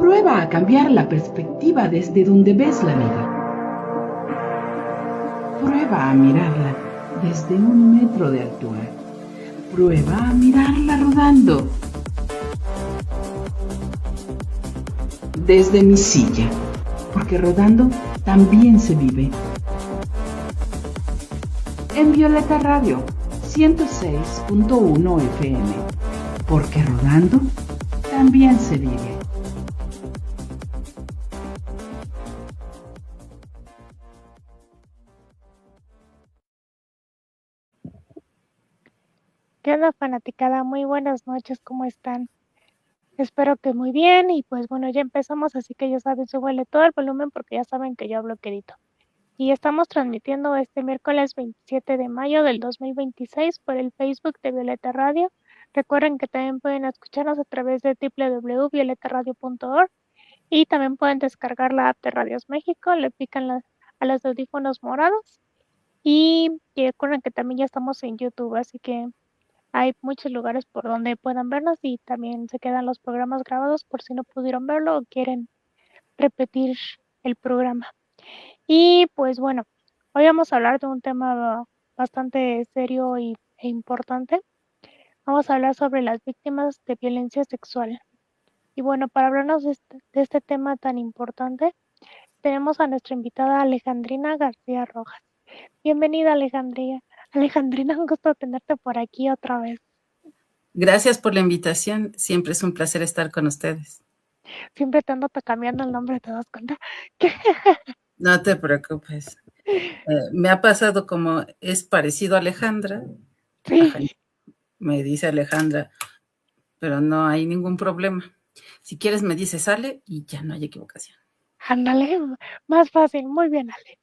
Prueba a cambiar la perspectiva desde donde ves la vida. Prueba a mirarla desde 1 metro de altura. Prueba a mirarla rodando. Desde mi silla, porque rodando también se vive. En Violeta Radio 106.1 FM, porque rodando también se vive. ¿Qué onda, fanaticada? Muy buenas noches, ¿cómo están? Espero que muy bien y pues bueno, ya empezamos, así que ya saben, súbele todo el volumen porque ya saben que yo hablo quedito. Y estamos transmitiendo este miércoles 27 de mayo del 2026 por el Facebook de Violeta Radio. Recuerden que también pueden escucharnos a través de www.violetaradio.org y también pueden descargar la app de Radios México, le pican a los audífonos morados y recuerden que también ya estamos en YouTube, así que hay muchos lugares por donde puedan vernos y también se quedan los programas grabados por si no pudieron verlo o quieren repetir el programa. Y pues bueno, hoy vamos a hablar de un tema bastante serio e importante. Vamos a hablar sobre las víctimas de violencia sexual. Y bueno, para hablarnos de este tema tan importante, tenemos a nuestra invitada Alejandrina García Rojas. Bienvenida, Alejandrina, un gusto tenerte por aquí otra vez. Gracias por la invitación. Siempre es un placer estar con ustedes. Siempre te ando cambiando el nombre, ¿te das cuenta? No te preocupes. Me ha pasado como es parecido a Alejandra. Sí. Me dice Alejandra, pero no hay ningún problema. Si quieres me dices Ale y ya no hay equivocación. Ándale, más fácil. Muy bien, Ale.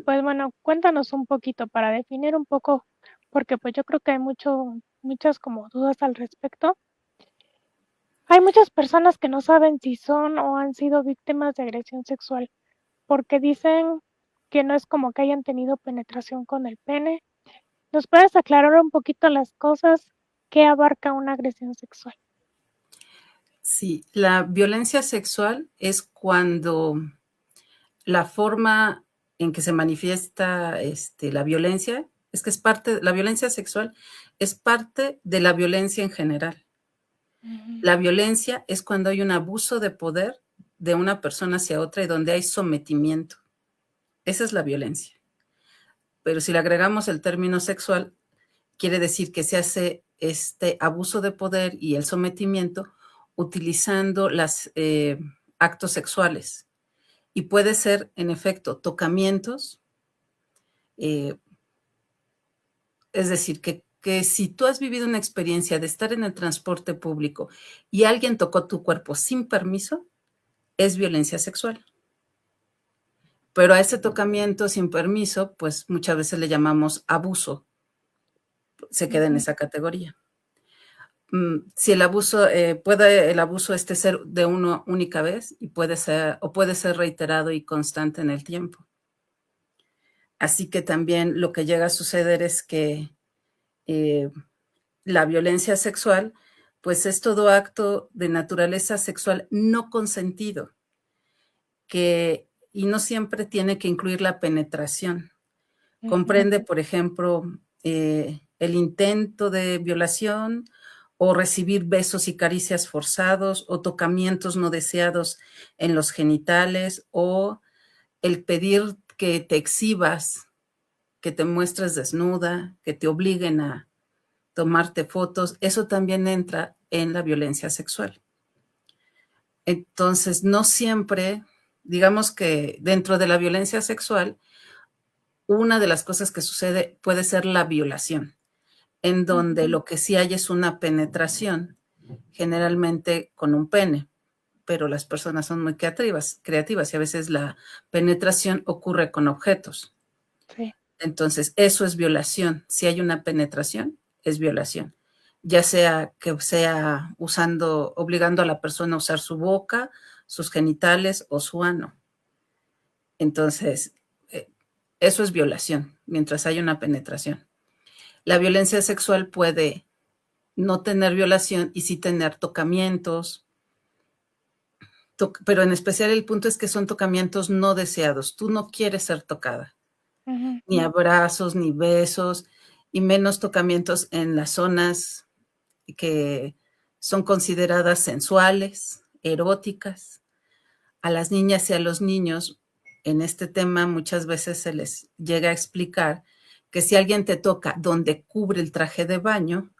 Pues bueno, cuéntanos un poquito para definir un poco, porque pues yo creo que hay muchas como dudas al respecto. Hay muchas personas que no saben si son o han sido víctimas de agresión sexual, porque dicen que no es como que hayan tenido penetración con el pene. ¿Nos puedes aclarar un poquito las cosas que abarca una agresión sexual? Sí, la violencia sexual es cuando la forma en que se manifiesta la violencia, es que es parte, la violencia sexual es parte de la violencia en general. La violencia es cuando hay un abuso de poder de una persona hacia otra y donde hay sometimiento. Esa es la violencia. Pero si le agregamos el término sexual, quiere decir que se hace este abuso de poder y el sometimiento utilizando los actos sexuales. Y puede ser, en efecto, tocamientos. Es decir, que si tú has vivido una experiencia de estar en el transporte público y alguien tocó tu cuerpo sin permiso, es violencia sexual. Pero a ese tocamiento sin permiso, pues muchas veces le llamamos abuso. Se queda en esa categoría. Si el abuso, puede el abuso ser de una única vez y puede ser reiterado y constante en el tiempo. Así que también lo que llega a suceder es que la violencia sexual, pues es todo acto de naturaleza sexual no consentido, y no siempre tiene que incluir la penetración. Comprende, por ejemplo, el intento de violación o recibir besos y caricias forzados o tocamientos no deseados en los genitales o el pedir que te exhibas, que te muestres desnuda, que te obliguen a tomarte fotos. Eso también entra en la violencia sexual. Entonces, no siempre, digamos que dentro de la violencia sexual, una de las cosas que sucede puede ser la violación, en donde lo que sí hay es una penetración, generalmente con un pene, pero las personas son muy creativas y a veces la penetración ocurre con objetos. Sí. Entonces, eso es violación. Si hay una penetración, es violación. Ya sea que sea obligando a la persona a usar su boca, sus genitales o su ano. Entonces, eso es violación, mientras hay una penetración. La violencia sexual puede no tener violación y sí tener tocamientos, pero en especial el punto es que son tocamientos no deseados. Tú no quieres ser tocada, ni abrazos, ni besos, y menos tocamientos en las zonas que son consideradas sensuales, eróticas. A las niñas y a los niños, en este tema muchas veces se les llega a explicar que si alguien te toca donde cubre el traje de baño,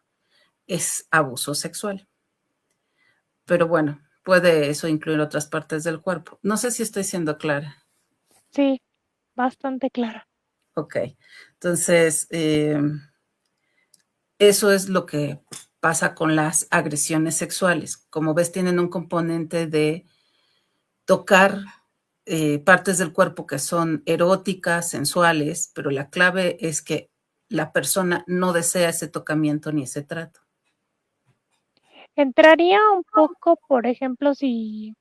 es abuso sexual. Pero bueno, puede eso incluir otras partes del cuerpo. No sé si estoy siendo clara. Sí, bastante clara. Ok, entonces eso es lo que pasa con las agresiones sexuales. Como ves, tienen un componente de tocar partes del cuerpo que son eróticas, sensuales, pero la clave es que la persona no desea ese tocamiento ni ese trato. Entraría un poco, por ejemplo, si,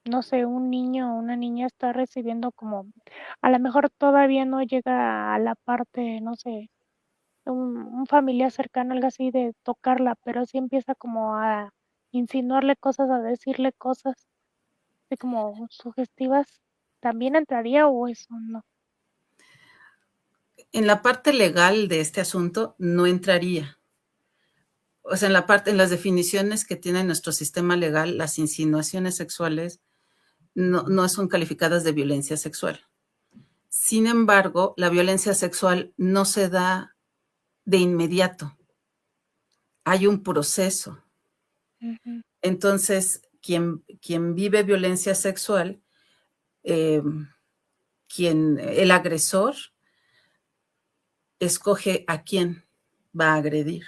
no sé, un niño o una niña está recibiendo como, a lo mejor todavía no llega a la parte, no sé, un familiar cercano, algo así de tocarla, pero sí empieza como a insinuarle cosas, a decirle cosas, así como sugestivas, ¿también entraría o eso no? En la parte legal de este asunto no entraría. O sea, en las definiciones que tiene nuestro sistema legal, las insinuaciones sexuales no son calificadas de violencia sexual. Sin embargo, la violencia sexual no se da de inmediato. Hay un proceso. Entonces, quien vive violencia sexual, el agresor escoge a quién va a agredir.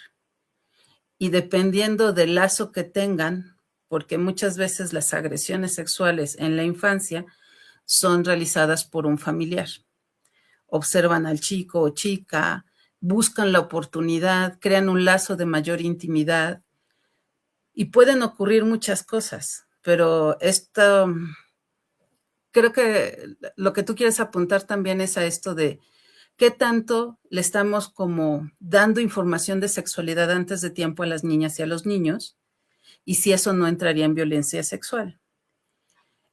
Y dependiendo del lazo que tengan, porque muchas veces las agresiones sexuales en la infancia son realizadas por un familiar. Observan al chico o chica, buscan la oportunidad, crean un lazo de mayor intimidad y pueden ocurrir muchas cosas, pero esto, creo que lo que tú quieres apuntar también es a esto de qué tanto le estamos como dando información de sexualidad antes de tiempo a las niñas y a los niños, y si eso no entraría en violencia sexual.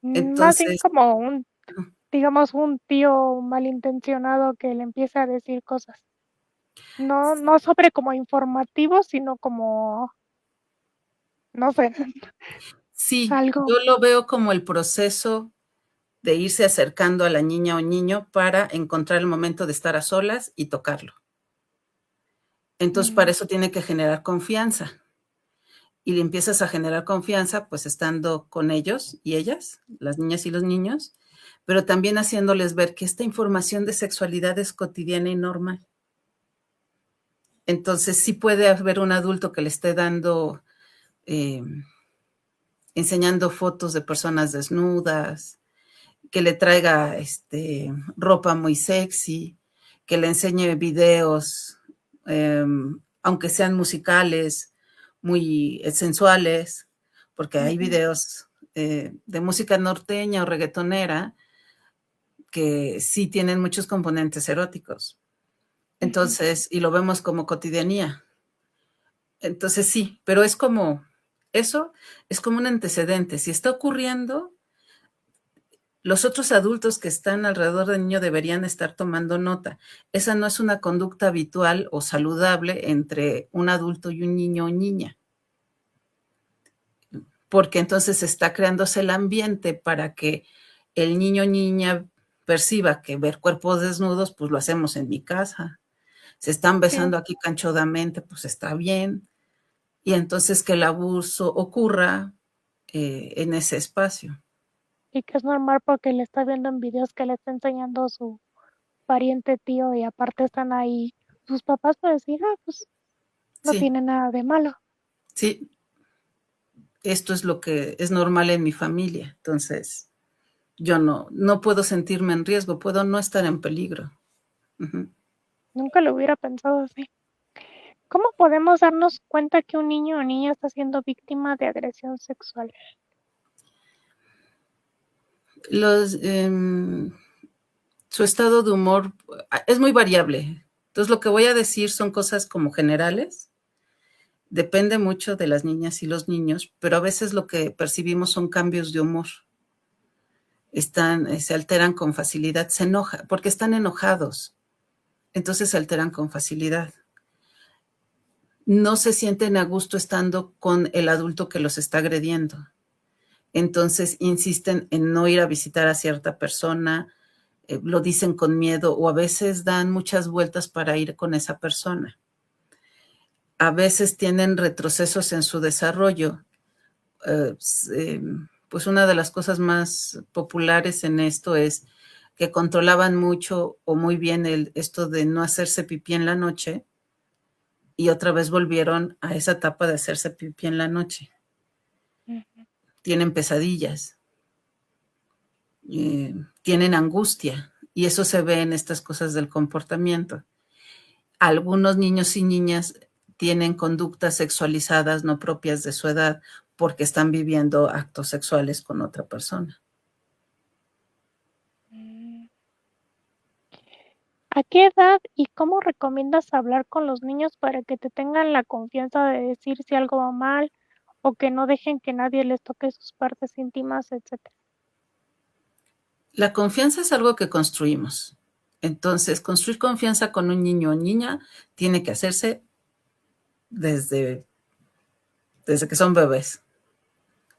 Más bien Entonces, como digamos, un tío malintencionado que le empieza a decir cosas. No sobre como informativo, sino como, no sé, sí, algo. yo lo veo como el proceso de irse acercando a la niña o niño para encontrar el momento de estar a solas y tocarlo. Entonces, para eso tiene que generar confianza. Y le empiezas a generar confianza, pues estando con ellos y ellas, las niñas y los niños, pero también haciéndoles ver que esta información de sexualidad es cotidiana y normal. Entonces, sí puede haber un adulto que le esté dando, enseñando fotos de personas desnudas, que le traiga ropa muy sexy, que le enseñe videos, aunque sean musicales, muy sensuales, porque hay videos de música norteña o reggaetonera que sí tienen muchos componentes eróticos. Entonces, y lo vemos como cotidianía. Entonces sí, pero eso es como un antecedente. Si está ocurriendo, los otros adultos que están alrededor del niño deberían estar tomando nota. Esa no es una conducta habitual o saludable entre un adulto y un niño o niña, porque entonces está creándose el ambiente para que el niño o niña perciba que ver cuerpos desnudos, pues lo hacemos en mi casa. Se están Sí, besando aquí canchodamente, pues está bien. Y entonces que el abuso ocurra en ese espacio. y que es normal porque le está viendo en videos que le está enseñando su pariente tío y aparte están ahí sus papás para decir, pues no Sí, tiene nada de malo. sí, esto es lo que es normal en mi familia. Entonces, yo no puedo sentirme en riesgo, puedo no estar en peligro. Uh-huh. Nunca lo hubiera pensado así. ¿Cómo podemos darnos cuenta que un niño o niña está siendo víctima de agresión sexual? Los, su estado de humor es muy variable. Entonces, lo que voy a decir son cosas como generales, Depende mucho de las niñas y los niños, pero a veces lo que percibimos son cambios de humor. Se alteran con facilidad, se enojan, porque están enojados, entonces se alteran con facilidad. No se sienten a gusto estando con el adulto que los está agrediendo. Entonces insisten en no ir a visitar a cierta persona, lo dicen con miedo o a veces dan muchas vueltas para ir con esa persona. A veces tienen retrocesos en su desarrollo. Pues una de las cosas más populares en esto es que controlaban mucho o muy bien esto de no hacerse pipí en la noche y otra vez volvieron a esa etapa de hacerse pipí en la noche. Tienen pesadillas, tienen angustia y eso se ve en estas cosas del comportamiento. Algunos niños y niñas tienen conductas sexualizadas no propias de su edad porque están viviendo actos sexuales con otra persona. ¿A qué edad y cómo recomiendas hablar con los niños para que te tengan la confianza de decir si algo va mal o que no dejen que nadie les toque sus partes íntimas, etcétera? La confianza es algo que construimos. Entonces, construir confianza con un niño o niña tiene que hacerse desde que son bebés.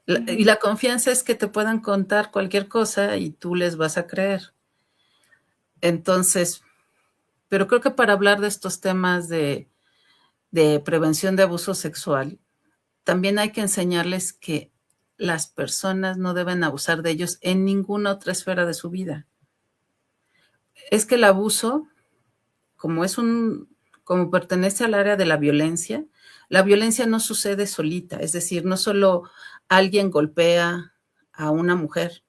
Y la confianza es que te puedan contar cualquier cosa y tú les vas a creer. Entonces, pero creo que para hablar de estos temas de prevención de abuso sexual, también hay que enseñarles que las personas no deben abusar de ellos en ninguna otra esfera de su vida. Es que el abuso, como pertenece al área de la violencia no sucede solita, es decir, no solo alguien golpea a una mujer,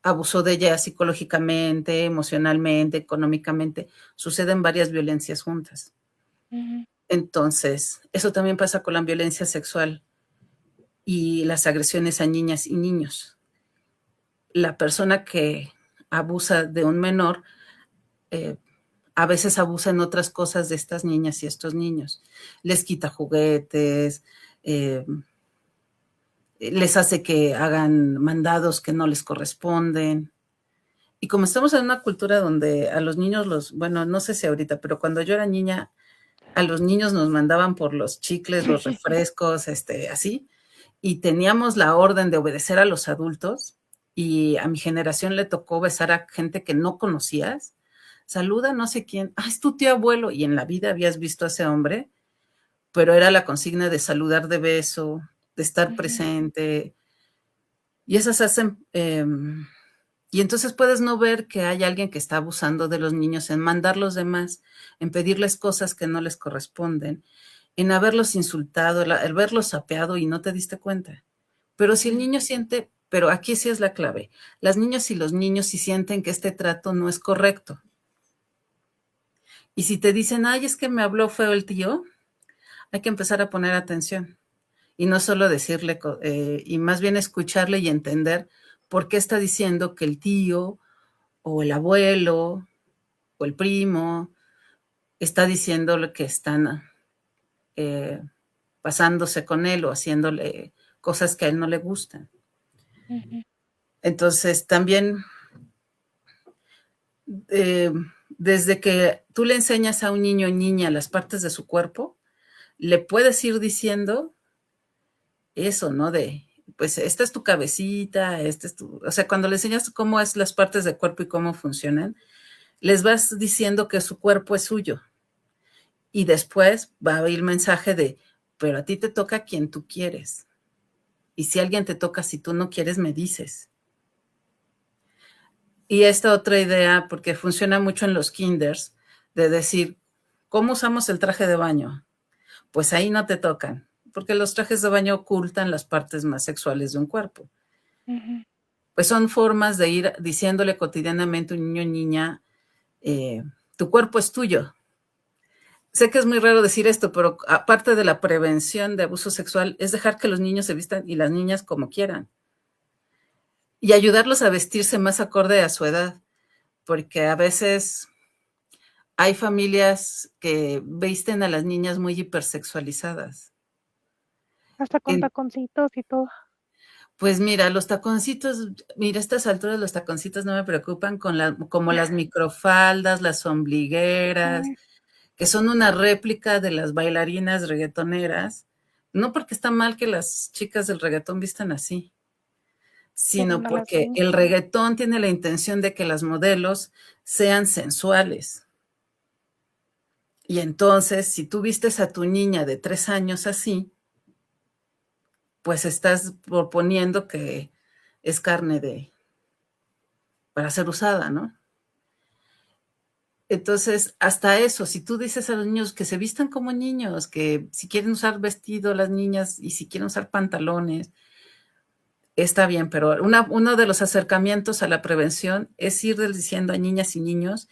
abusó de ella psicológicamente, emocionalmente, económicamente, suceden varias violencias juntas. Entonces, eso también pasa con la violencia sexual y las agresiones a niñas y niños. La persona que abusa de un menor a veces abusa en otras cosas de estas niñas y estos niños. Les quita juguetes, les hace que hagan mandados que no les corresponden. Y como estamos en una cultura donde a los niños bueno, no sé si ahorita, pero cuando yo era niña, a los niños nos mandaban por los chicles, los refrescos, así, y teníamos la orden de obedecer a los adultos, y a mi generación le tocó besar a gente que no conocías. Saluda no sé quién, es tu tío abuelo, y en la vida habías visto a ese hombre, pero era la consigna de saludar de beso, de estar presente, y esas hacen, y entonces puedes no ver que hay alguien que está abusando de los niños en mandarlos de más, en pedirles cosas que no les corresponden, en haberlos insultado, el verlos sapeado y no te diste cuenta. Pero si el niño siente, pero aquí sí es la clave, las niñas y los niños si sienten que este trato no es correcto. Y si te dicen, es que me habló feo el tío, hay que empezar a poner atención. Y no solo decirle, y más bien escucharle y entender por qué está diciendo que el tío o el abuelo o el primo está diciéndole que están pasándose con él o haciéndole cosas que a él no le gustan. Entonces, también desde que tú le enseñas a un niño o niña las partes de su cuerpo, le puedes ir diciendo eso, ¿no? Pues esta es tu cabecita, o sea, cuando le enseñas cómo es las partes del cuerpo y cómo funcionan, les vas diciendo que su cuerpo es suyo. Y después va a ir mensaje de, pero a ti te toca quien tú quieres. Y si alguien te toca, si tú no quieres, me dices. Y esta otra idea, porque funciona mucho en los kinders, de decir, ¿cómo usamos el traje de baño? Pues ahí no te tocan, porque los trajes de baño ocultan las partes más sexuales de un cuerpo. Pues son formas de ir diciéndole cotidianamente a un niño o niña, tu cuerpo es tuyo. Sé que es muy raro decir esto, pero aparte de la prevención de abuso sexual, es dejar que los niños se vistan y las niñas como quieran. Y ayudarlos a vestirse más acorde a su edad, porque a veces hay familias que visten a las niñas muy hipersexualizadas. Hasta con taconcitos y todo. Pues mira, los taconcitos, mira, a estas alturas los taconcitos no me preocupan como las microfaldas, las ombligueras, Mm, que son una réplica de las bailarinas reggaetoneras. No porque está mal que las chicas del reggaetón vistan así, pero sino no las porque niñas. el reggaetón tiene la intención de que las modelos sean sensuales. Y entonces, si tú vistes a tu niña de 3 años así, pues estás proponiendo que es carne para ser usada, ¿no? Entonces, hasta eso, si tú dices a los niños que se vistan como niños, que si quieren usar vestido las niñas y si quieren usar pantalones, está bien, pero uno de los acercamientos a la prevención es ir diciendo a niñas y niños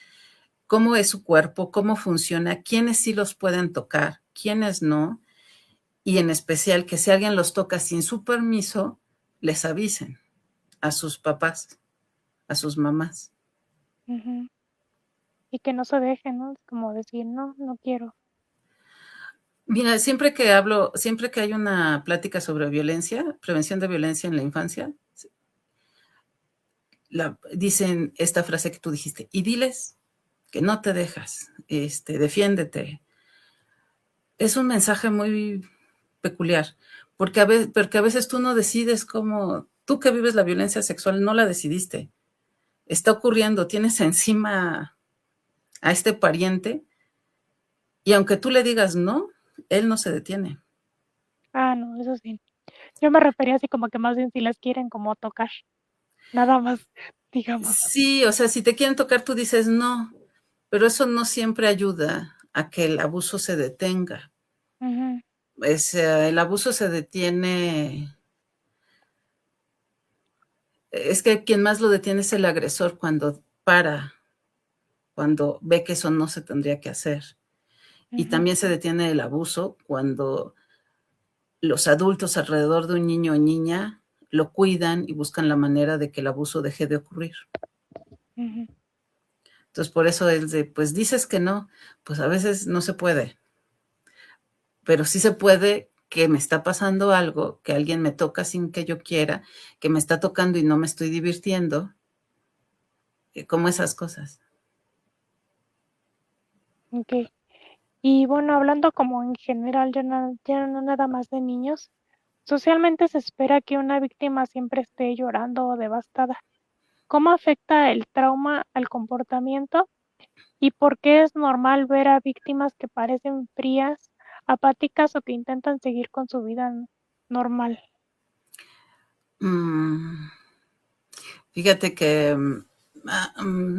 cómo es su cuerpo, cómo funciona, quiénes sí los pueden tocar, quiénes no, y en especial que si alguien los toca sin su permiso, les avisen a sus papás, a sus mamás. Ujú. Y que no se dejen, ¿no? Es como decir, no, no quiero. Mira, siempre que hay una plática sobre violencia, prevención de violencia en la infancia, dicen esta frase que tú dijiste, y diles que no te dejas, defiéndete. Es un mensaje muy peculiar, porque a veces tú no decides cómo, tú que vives la violencia sexual no la decidiste, está ocurriendo, tienes encima a este pariente y aunque tú le digas no, él no se detiene. Ah, no, eso sí. Yo me refería así como que más bien si las quieren como tocar. Nada más, digamos. Sí, o sea, si te quieren tocar, tú dices no, pero eso no siempre ayuda a que el abuso se detenga. Ujú, El abuso se detiene, es que quien más lo detiene es el agresor cuando ve que eso no se tendría que hacer. Y ujú, también se detiene el abuso cuando los adultos alrededor de un niño o niña lo cuidan y buscan la manera de que el abuso deje de ocurrir. ujú. Entonces, por eso pues dices que no, pues a veces no se puede, pero sí se puede que me está pasando algo, que alguien me toca sin que yo quiera, que me está tocando y no me estoy divirtiendo, como esas cosas. Ok. Y bueno, hablando como en general, ya no nada más de niños, socialmente se espera que una víctima siempre esté llorando o devastada. ¿Cómo afecta el trauma al comportamiento y por qué es normal ver a víctimas que parecen frías, apáticas o que intentan seguir con su vida normal? Mm, Fíjate que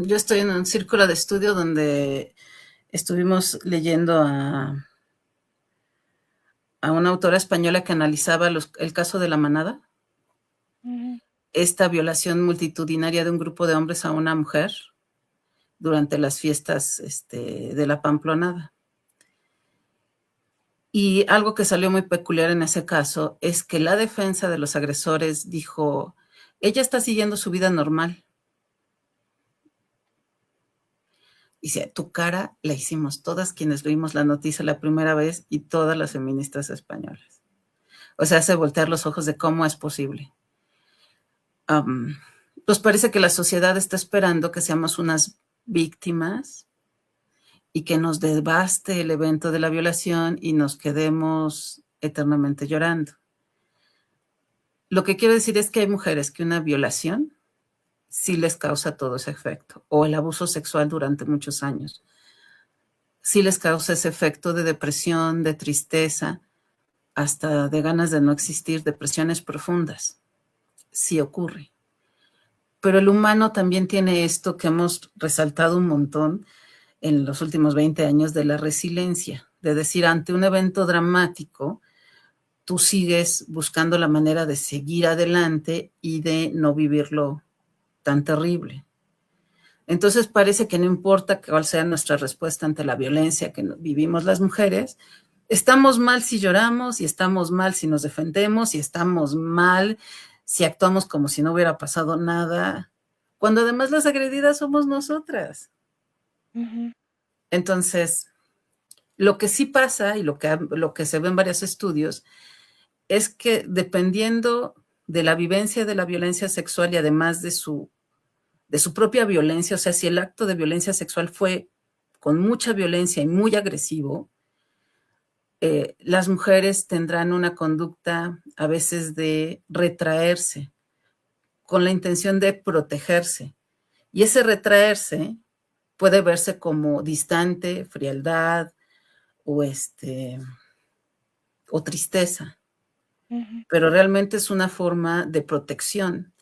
yo estoy en un círculo de estudio donde estuvimos leyendo a una autora española que analizaba el caso de la manada, Ujú, esta violación multitudinaria de un grupo de hombres a una mujer durante las fiestas de la Pamplonada. Y algo que salió muy peculiar en ese caso es que la defensa de los agresores dijo, ella está siguiendo su vida normal. Dice, tu cara la hicimos todas quienes vimos la noticia la primera vez y todas las feministas españolas. O sea, hace voltear los ojos de cómo es posible. Pues parece que la sociedad está esperando que seamos unas víctimas y que nos devaste el evento de la violación y nos quedemos eternamente llorando. Lo que quiero decir es que hay mujeres que una violación sí les causa todo ese efecto, o el abuso sexual durante muchos años. Sí les causa ese efecto de depresión, de tristeza, hasta de ganas de no existir, depresiones profundas. Sí ocurre. Pero el humano también tiene esto que hemos resaltado un montón en los últimos 20 años de la resiliencia, de decir, ante un evento dramático, tú sigues buscando la manera de seguir adelante y de no vivirlo tan terrible. Entonces parece que no importa cuál sea nuestra respuesta ante la violencia que vivimos las mujeres, estamos mal si lloramos y estamos mal si nos defendemos y estamos mal si actuamos como si no hubiera pasado nada, cuando además las agredidas somos nosotras. ujú. Entonces, lo que sí pasa y lo que se ve en varios estudios es que dependiendo de la vivencia de la violencia sexual y además de su propia violencia, o sea, si el acto de violencia sexual fue con mucha violencia y muy agresivo, las mujeres tendrán una conducta a veces de retraerse con la intención de protegerse. Y ese retraerse puede verse como distante, frialdad o, o tristeza, Ujú. pero realmente es una forma de protección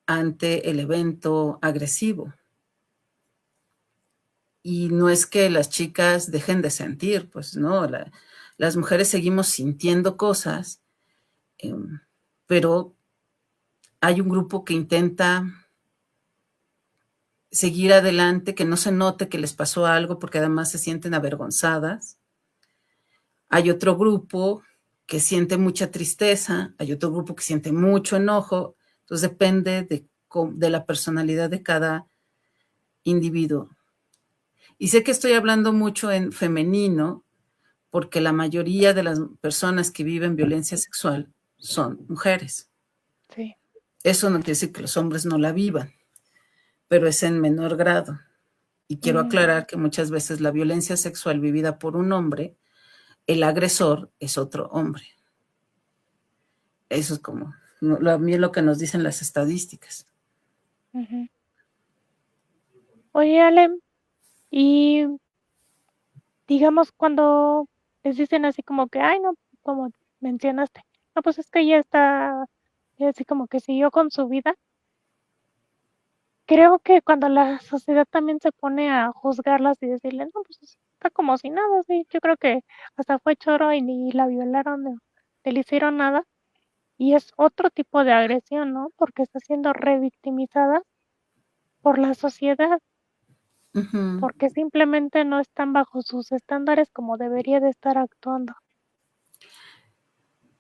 ante el evento agresivo. Y no es que las chicas dejen de sentir, pues no, las mujeres seguimos sintiendo cosas, eh, pero hay un grupo que intenta seguir adelante, que no se note que les pasó algo porque además se sienten avergonzadas. Hay otro grupo que siente mucha tristeza, hay otro grupo que siente mucho enojo, entonces depende de la personalidad de cada individuo. Y sé que estoy hablando mucho en femenino, porque la mayoría de las personas que viven violencia sexual son mujeres. Sí. Eso no quiere decir que los hombres no la vivan, pero es en menor grado. Y quiero aclarar que muchas veces la violencia sexual vivida por un hombre, el agresor es otro hombre. Eso es como, a mí es lo que nos dicen las estadísticas. Ujú. Oye, Ale, y digamos cuando les dicen así como que, ay, no, como mencionaste, no, pues es que ella está, así como que siguió con su vida. Creo que cuando la sociedad también se pone a juzgarlas y decirle, no, pues está como si nada, sí, yo creo que hasta fue choro y ni la violaron, ni le hicieron nada. Y es otro tipo de agresión, ¿no? Porque está siendo revictimizada por la sociedad, Uh-huh. porque simplemente no están bajo sus estándares como debería de estar actuando.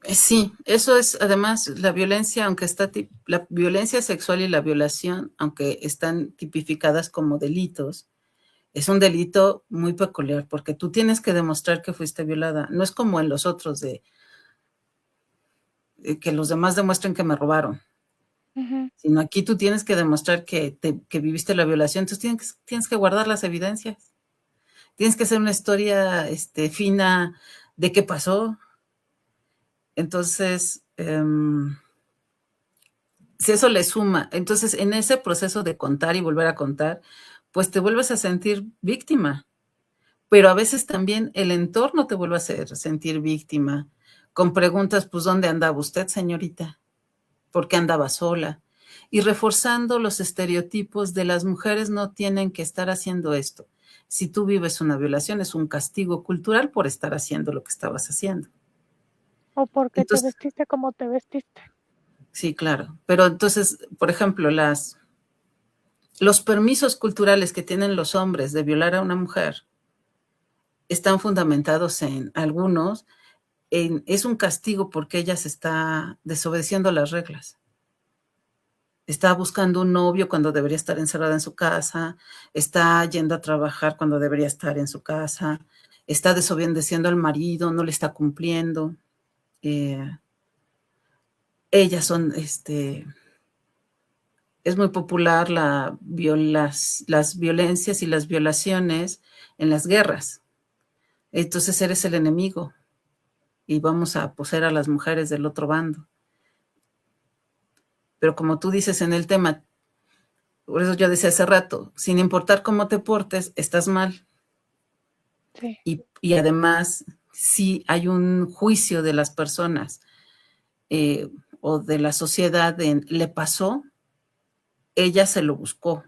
Sí, eso es además la violencia, aunque la violencia sexual y la violación, aunque están tipificadas como delitos, es un delito muy peculiar porque tú tienes que demostrar que fuiste violada. No es como en los otros de que los demás demuestren que me robaron, Ujú. sino aquí tú tienes que demostrar que viviste la violación. Entonces tienes que guardar las evidencias. Tienes que hacer una historia fina de qué pasó. Entonces, si eso le suma, entonces en ese proceso de contar y volver a contar, pues te vuelves a sentir víctima. Pero a veces también el entorno te vuelve a hacer sentir víctima, con preguntas, pues, ¿dónde andaba usted, señorita? ¿Por qué andaba sola? Y reforzando los estereotipos de las mujeres no tienen que estar haciendo esto. Si tú vives una violación, es un castigo cultural por estar haciendo lo que estabas haciendo. O porque te Entonces, vestiste como te vestiste. sí, claro. Pero entonces, por ejemplo, los permisos culturales que tienen los hombres de violar a una mujer están fundamentados en algunos, es un castigo porque ella se está desobedeciendo las reglas. Está buscando un novio cuando debería estar encerrada en su casa, está yendo a trabajar cuando debería estar en su casa, está desobedeciendo al marido, no le está cumpliendo. Ellas son, es muy popular las violencias y las violaciones en las guerras. Entonces eres el enemigo y vamos a poseer a las mujeres del otro bando. Pero como tú dices en el tema, por eso yo decía hace rato, sin importar cómo te portes, estás mal. Sí. Y además, sí hay un juicio de las personas o de la sociedad le pasó, ella se lo buscó.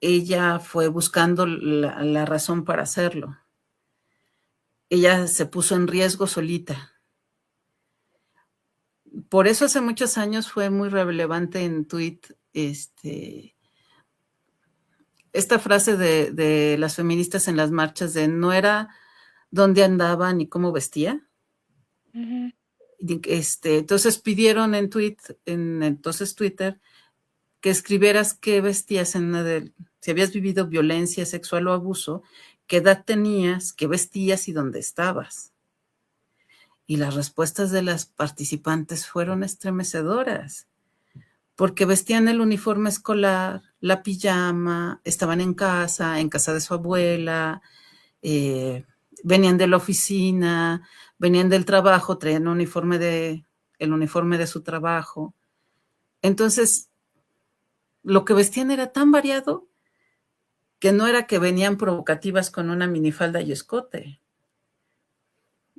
Ella fue buscando la razón para hacerlo. Ella se puso en riesgo solita. Por eso hace muchos años fue muy relevante en tweet esta frase de las feministas en las marchas de no era dónde andaba ni cómo vestía. Ujú. Entonces pidieron en entonces Twitter, que escribieras qué vestías si habías vivido violencia sexual o abuso, qué edad tenías, qué vestías y dónde estabas. Y las respuestas de las participantes fueron estremecedoras, porque vestían el uniforme escolar, la pijama, estaban en casa de su abuela, venían de la oficina, venían del trabajo, traían el uniforme de su trabajo. Entonces, lo que vestían era tan variado que no era que venían provocativas con una minifalda y escote.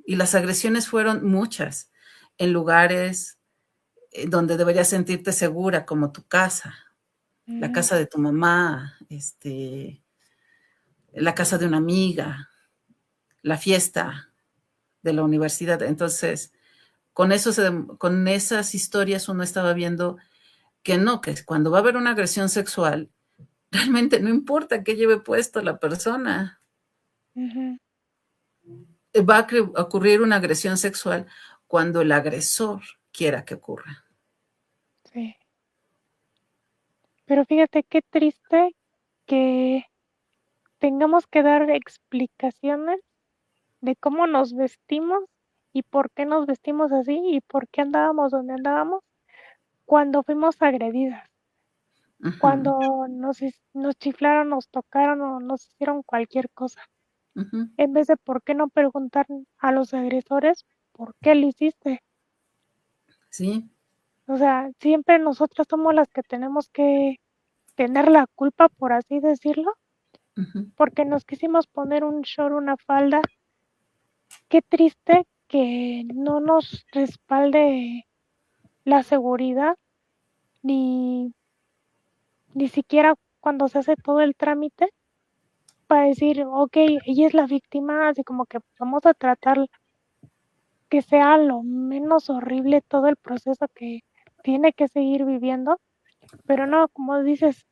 Y las agresiones fueron muchas, en lugares donde deberías sentirte segura, como tu casa, la casa de tu mamá, la casa de una amiga, la fiesta de la universidad. Entonces, con esas historias uno estaba viendo que no, que cuando va a haber una agresión sexual, realmente no importa qué lleve puesto la persona. Va a ocurrir una agresión sexual cuando el agresor quiera que ocurra. Sí. Pero fíjate qué triste que tengamos que dar explicaciones de cómo nos vestimos y por qué nos vestimos así y por qué andábamos donde andábamos cuando fuimos agredidas. Cuando nos chiflaron, nos tocaron o nos hicieron cualquier cosa. En vez de por qué no preguntar a los agresores por qué lo hiciste. Sí. O sea, siempre nosotras somos las que tenemos que tener la culpa, por así decirlo, porque nos quisimos poner un short, una falda. Qué triste que no nos respalde la seguridad, ni siquiera cuando se hace todo el trámite, para decir, ok, ella es la víctima, así como que vamos a tratar que sea lo menos horrible todo el proceso que tiene que seguir viviendo, pero no, como dices,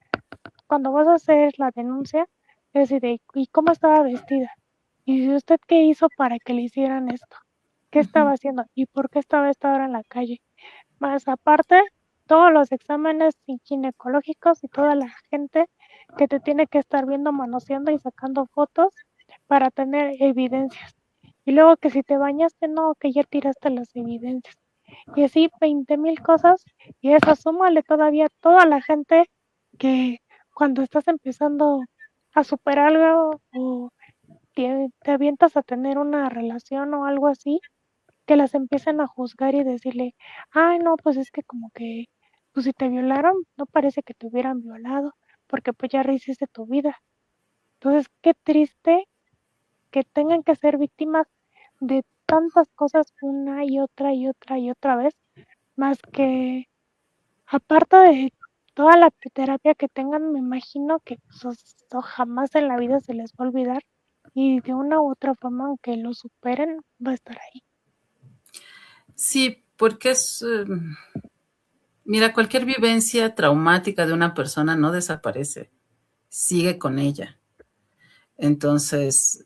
cuando vas a hacer la denuncia, es decir, ¿y cómo estaba vestida? ¿Y usted qué hizo para que le hicieran esto? ¿Qué estaba haciendo? ¿Y por qué estaba esta hora en la calle? Más aparte, todos los exámenes ginecológicos y toda la gente que te tiene que estar viendo, manoseando y sacando fotos para tener evidencias. Y luego que si te bañaste, no, que ya tiraste las evidencias. Y así 20,000 cosas. Y eso súmale todavía toda la gente que cuando estás empezando a superar algo o te avientas a tener una relación o algo así, que las empiecen a juzgar y decirle, ay, no, pues es que como que, pues si te violaron, no parece que te hubieran violado, porque pues ya rehiciste tu vida. Entonces, qué triste que tengan que ser víctimas de tantas cosas una y otra y otra y otra vez, más que aparte de toda la terapia que tengan, me imagino que eso jamás en la vida se les va a olvidar y de una u otra forma, aunque lo superen, va a estar ahí. Sí, porque mira, cualquier vivencia traumática de una persona no desaparece, sigue con ella. Entonces,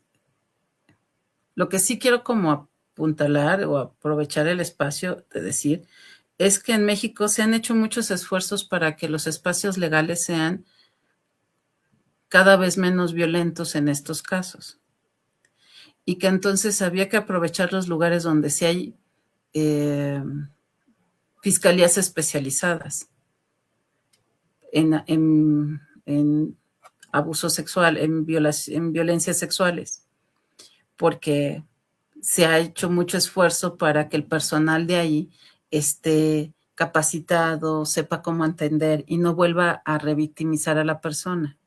lo que sí quiero como apuntalar o aprovechar el espacio de decir es que en México se han hecho muchos esfuerzos para que los espacios legales sean cada vez menos violentos en estos casos. Y que entonces había que aprovechar los lugares donde sí hay fiscalías especializadas en abuso sexual, en violencias sexuales, porque se ha hecho mucho esfuerzo para que el personal de ahí esté capacitado, sepa cómo entender y no vuelva a revictimizar a la persona.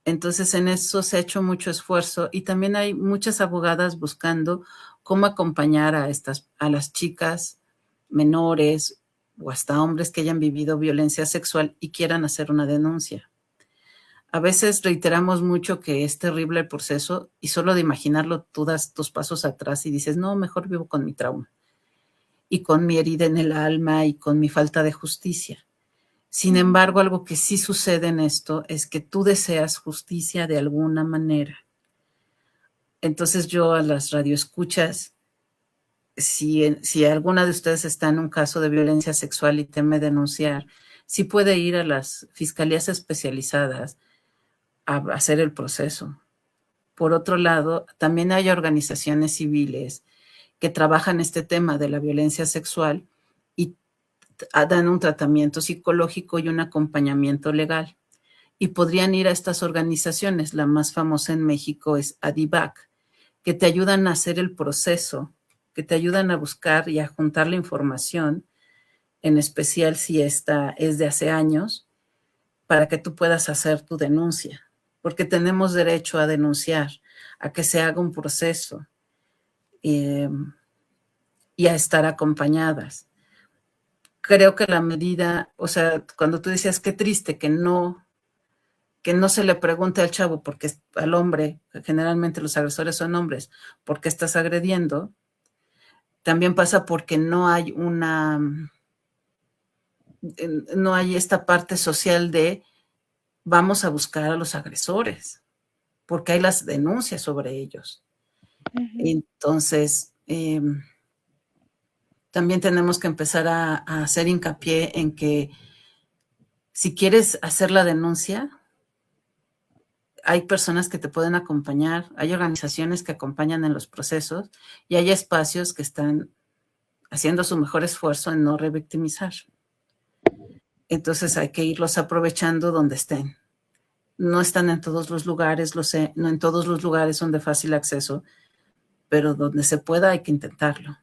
Entonces, en eso se ha hecho mucho esfuerzo y también hay muchas abogadas buscando cómo acompañar a las chicas menores o hasta hombres que hayan vivido violencia sexual y quieran hacer una denuncia. A veces reiteramos mucho que es terrible el proceso y solo de imaginarlo tú das 2 pasos atrás y dices, no, mejor vivo con mi trauma y con mi herida en el alma y con mi falta de justicia. Sin embargo, algo que sí sucede en esto es que tú deseas justicia de alguna manera. Entonces yo a las radioescuchas, si alguna de ustedes está en un caso de violencia sexual y teme denunciar, sí puede ir a las fiscalías especializadas a hacer el proceso. Por otro lado, también hay organizaciones civiles que trabajan este tema de la violencia sexual y dan un tratamiento psicológico y un acompañamiento legal. Y podrían ir a estas organizaciones. La más famosa en México es ADIVAC, que te ayudan a hacer el proceso, que te ayudan a buscar y a juntar la información, en especial si esta es de hace años, para que tú puedas hacer tu denuncia, porque tenemos derecho a denunciar, a que se haga un proceso y a estar acompañadas. Creo que la medida, o sea, cuando tú decías qué triste que no se le pregunte al chavo, porque al hombre, generalmente los agresores son hombres, ¿por qué estás agrediendo? También pasa porque no hay esta parte social de vamos a buscar a los agresores, porque hay las denuncias sobre ellos. Entonces, también tenemos que empezar a hacer hincapié en que si quieres hacer la denuncia, hay personas que te pueden acompañar, hay organizaciones que acompañan en los procesos y hay espacios que están haciendo su mejor esfuerzo en no revictimizar. Entonces hay que irlos aprovechando donde estén. No están en todos los lugares, lo sé, no en todos los lugares son de fácil acceso, pero donde se pueda hay que intentarlo.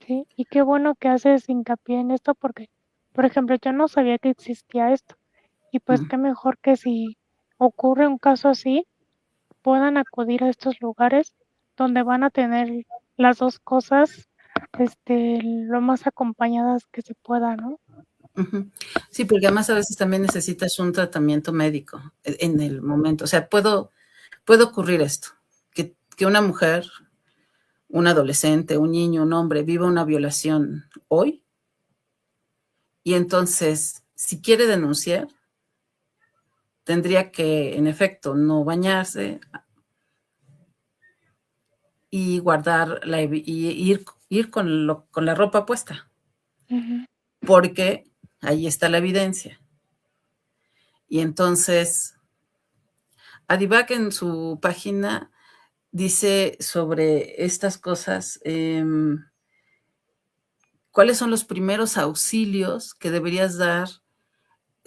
Sí, y qué bueno que haces hincapié en esto porque, por ejemplo, yo no sabía que existía esto. Y pues qué mejor que si ocurre un caso así, puedan acudir a estos lugares donde van a tener las dos cosas, lo más acompañadas que se pueda, ¿no? Sí, porque además a veces también necesitas un tratamiento médico en el momento. O sea, puede ocurrir esto, que una mujer, un adolescente, un niño, un hombre viva una violación hoy y entonces, si quiere denunciar, tendría que, en efecto, no bañarse y ir con la ropa puesta, porque ahí está la evidencia. Y entonces, Adivac en su página dice sobre estas cosas, cuáles son los primeros auxilios que deberías dar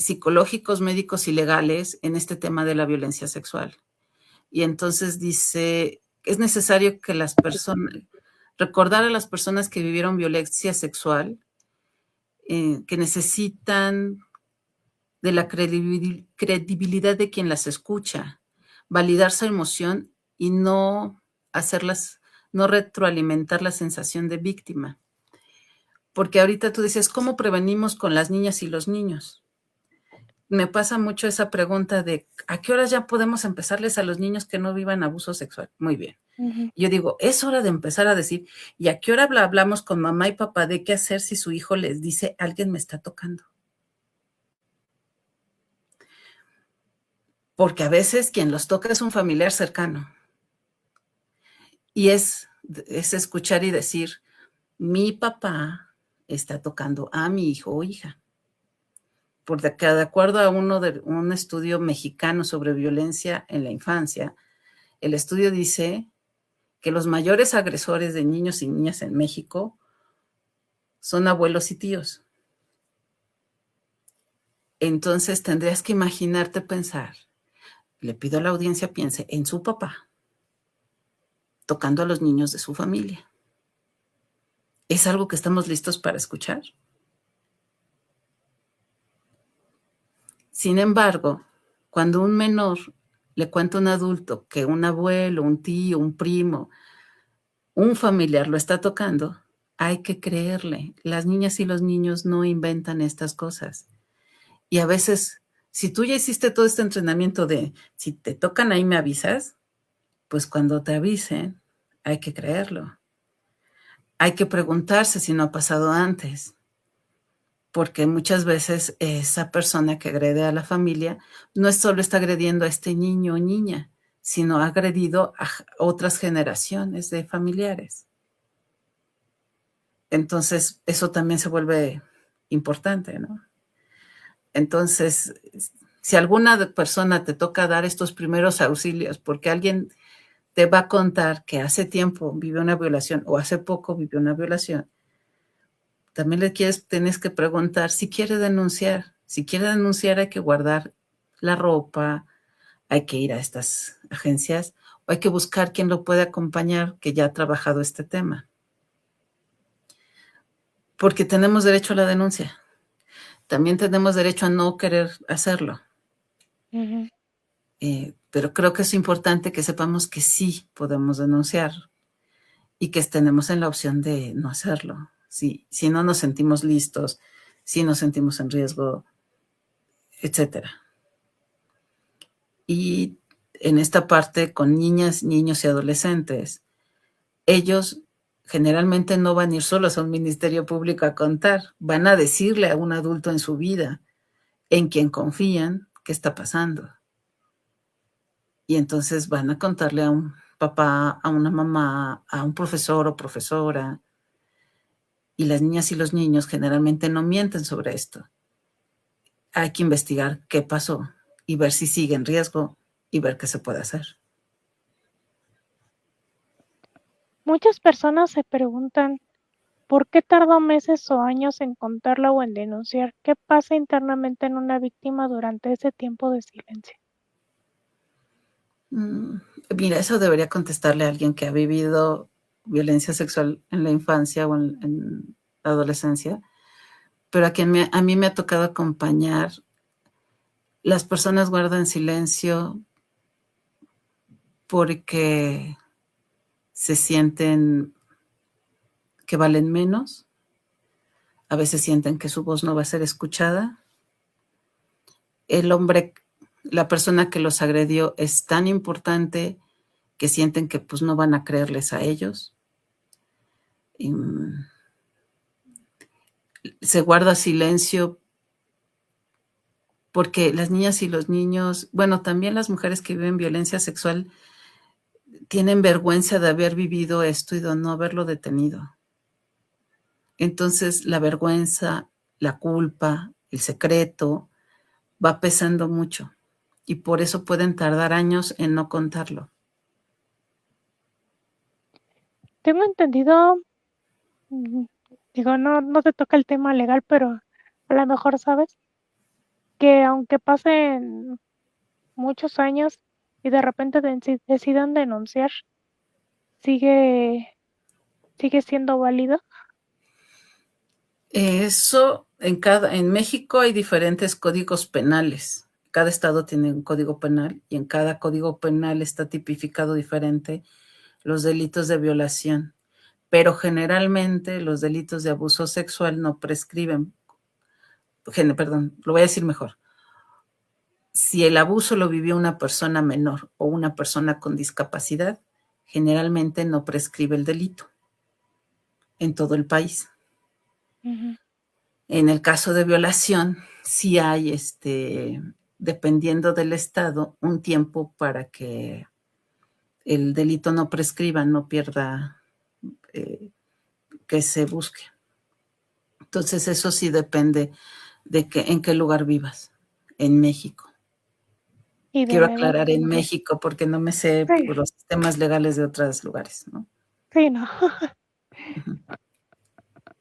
psicológicos, médicos y legales en este tema de la violencia sexual. Y entonces dice, es necesario que recordar a las personas que vivieron violencia sexual, que necesitan de la credibilidad de quien las escucha, validar su emoción y no retroalimentar la sensación de víctima. Porque ahorita tú decías, ¿cómo prevenimos con las niñas y los niños? Me pasa mucho esa pregunta de ¿a qué horas ya podemos empezarles a los niños que no vivan abuso sexual? Muy bien. Yo digo, es hora de empezar a decir, ¿y a qué hora hablamos con mamá y papá de qué hacer si su hijo les dice, alguien me está tocando? Porque a veces quien los toca es un familiar cercano. Y es escuchar y decir, mi papá está tocando a mi hijo o hija. Porque de acuerdo a un estudio mexicano sobre violencia en la infancia, el estudio dice que los mayores agresores de niños y niñas en México son abuelos y tíos. Entonces tendrías que imaginarte pensar, le pido a la audiencia piense en su papá, tocando a los niños de su familia. ¿Es algo que estamos listos para escuchar? Sin embargo, cuando un menor le cuenta a un adulto que un abuelo, un tío, un primo, un familiar lo está tocando, hay que creerle. Las niñas y los niños no inventan estas cosas. Y a veces, si tú ya hiciste todo este entrenamiento de si te tocan ahí me avisas, pues cuando te avisen, hay que creerlo. Hay que preguntarse si no ha pasado antes. Porque muchas veces esa persona que agrede a la familia no solo está agrediendo a este niño o niña, sino ha agredido a otras generaciones de familiares. Entonces, eso también se vuelve importante, ¿no? Entonces, si alguna persona te toca dar estos primeros auxilios porque alguien te va a contar que hace tiempo vivió una violación o hace poco vivió una violación, también tienes que preguntar si quiere denunciar. Si quiere denunciar hay que guardar la ropa, hay que ir a estas agencias o hay que buscar quien lo puede acompañar que ya ha trabajado este tema. Porque tenemos derecho a la denuncia. También tenemos derecho a no querer hacerlo. Ujú. Pero creo que es importante que sepamos que sí podemos denunciar y que tenemos en la opción de no hacerlo. Si no nos sentimos listos, si nos sentimos en riesgo, etcétera. Y en esta parte con niñas, niños y adolescentes, ellos generalmente no van a ir solos a un ministerio público a contar, van a decirle a un adulto en su vida en quien confían qué está pasando. Y entonces van a contarle a un papá, a una mamá, a un profesor o profesora. Y las niñas y los niños generalmente no mienten sobre esto. Hay que investigar qué pasó y ver si sigue en riesgo y ver qué se puede hacer. Muchas personas se preguntan, ¿por qué tardó meses o años en contarlo o en denunciar? ¿Qué pasa internamente en una víctima durante ese tiempo de silencio? Mira, eso debería contestarle a alguien que ha vivido violencia sexual en la infancia o en la adolescencia, pero a mí me ha tocado acompañar. Las personas guardan silencio porque se sienten que valen menos, a veces sienten que su voz no va a ser escuchada. El hombre, la persona que los agredió es tan importante que sienten que pues no van a creerles a ellos. Y, se guarda silencio porque las niñas y los niños, bueno, también las mujeres que viven violencia sexual tienen vergüenza de haber vivido esto y de no haberlo detenido. Entonces la vergüenza, la culpa, el secreto va pesando mucho y por eso pueden tardar años en no contarlo. Tengo entendido, digo, no te toca el tema legal, pero a lo mejor sabes que aunque pasen muchos años y de repente decidan denunciar, sigue siendo válido. Eso en México hay diferentes códigos penales. Cada estado tiene un código penal y en cada código penal está tipificado diferente los delitos de violación. Pero generalmente los delitos de abuso sexual no prescriben. Perdón, lo voy a decir mejor. Si el abuso lo vivió una persona menor o una persona con discapacidad, generalmente no prescribe el delito en todo el país. Uh-huh. En el caso de violación, sí hay, dependiendo del estado, un tiempo para que el delito no prescriba, no pierda, que se busque. Entonces, eso sí depende de en qué lugar vivas, en México. Y Quiero de aclarar en México porque no me sé sí. los sistemas legales de otros lugares, ¿no? Sí, no. Uh-huh.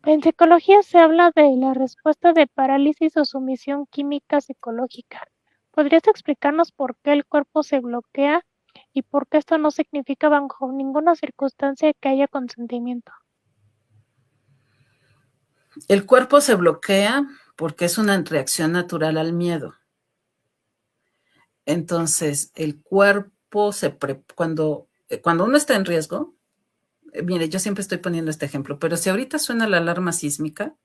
En psicología se habla de la respuesta de parálisis o sumisión química psicológica. ¿Podrías explicarnos por qué el cuerpo se bloquea y por qué esto no significa bajo ninguna circunstancia que haya consentimiento? El cuerpo se bloquea porque es una reacción natural al miedo. Entonces, el cuerpo cuando uno está en riesgo, mire, yo siempre estoy poniendo este ejemplo, pero si ahorita suena la alarma sísmica,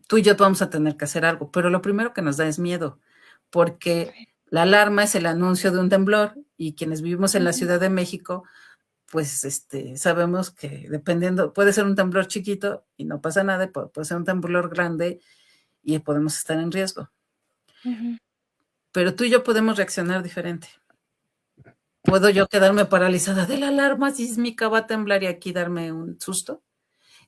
tú y yo vamos a tener que hacer algo, pero lo primero que nos da es miedo, porque la alarma es el anuncio de un temblor y quienes vivimos en la Ciudad de México, pues sabemos que dependiendo, puede ser un temblor chiquito y no pasa nada, puede ser un temblor grande y podemos estar en riesgo. Uh-huh. Pero tú y yo podemos reaccionar diferente. ¿Puedo yo quedarme paralizada de la alarma sísmica, va a temblar y aquí darme un susto?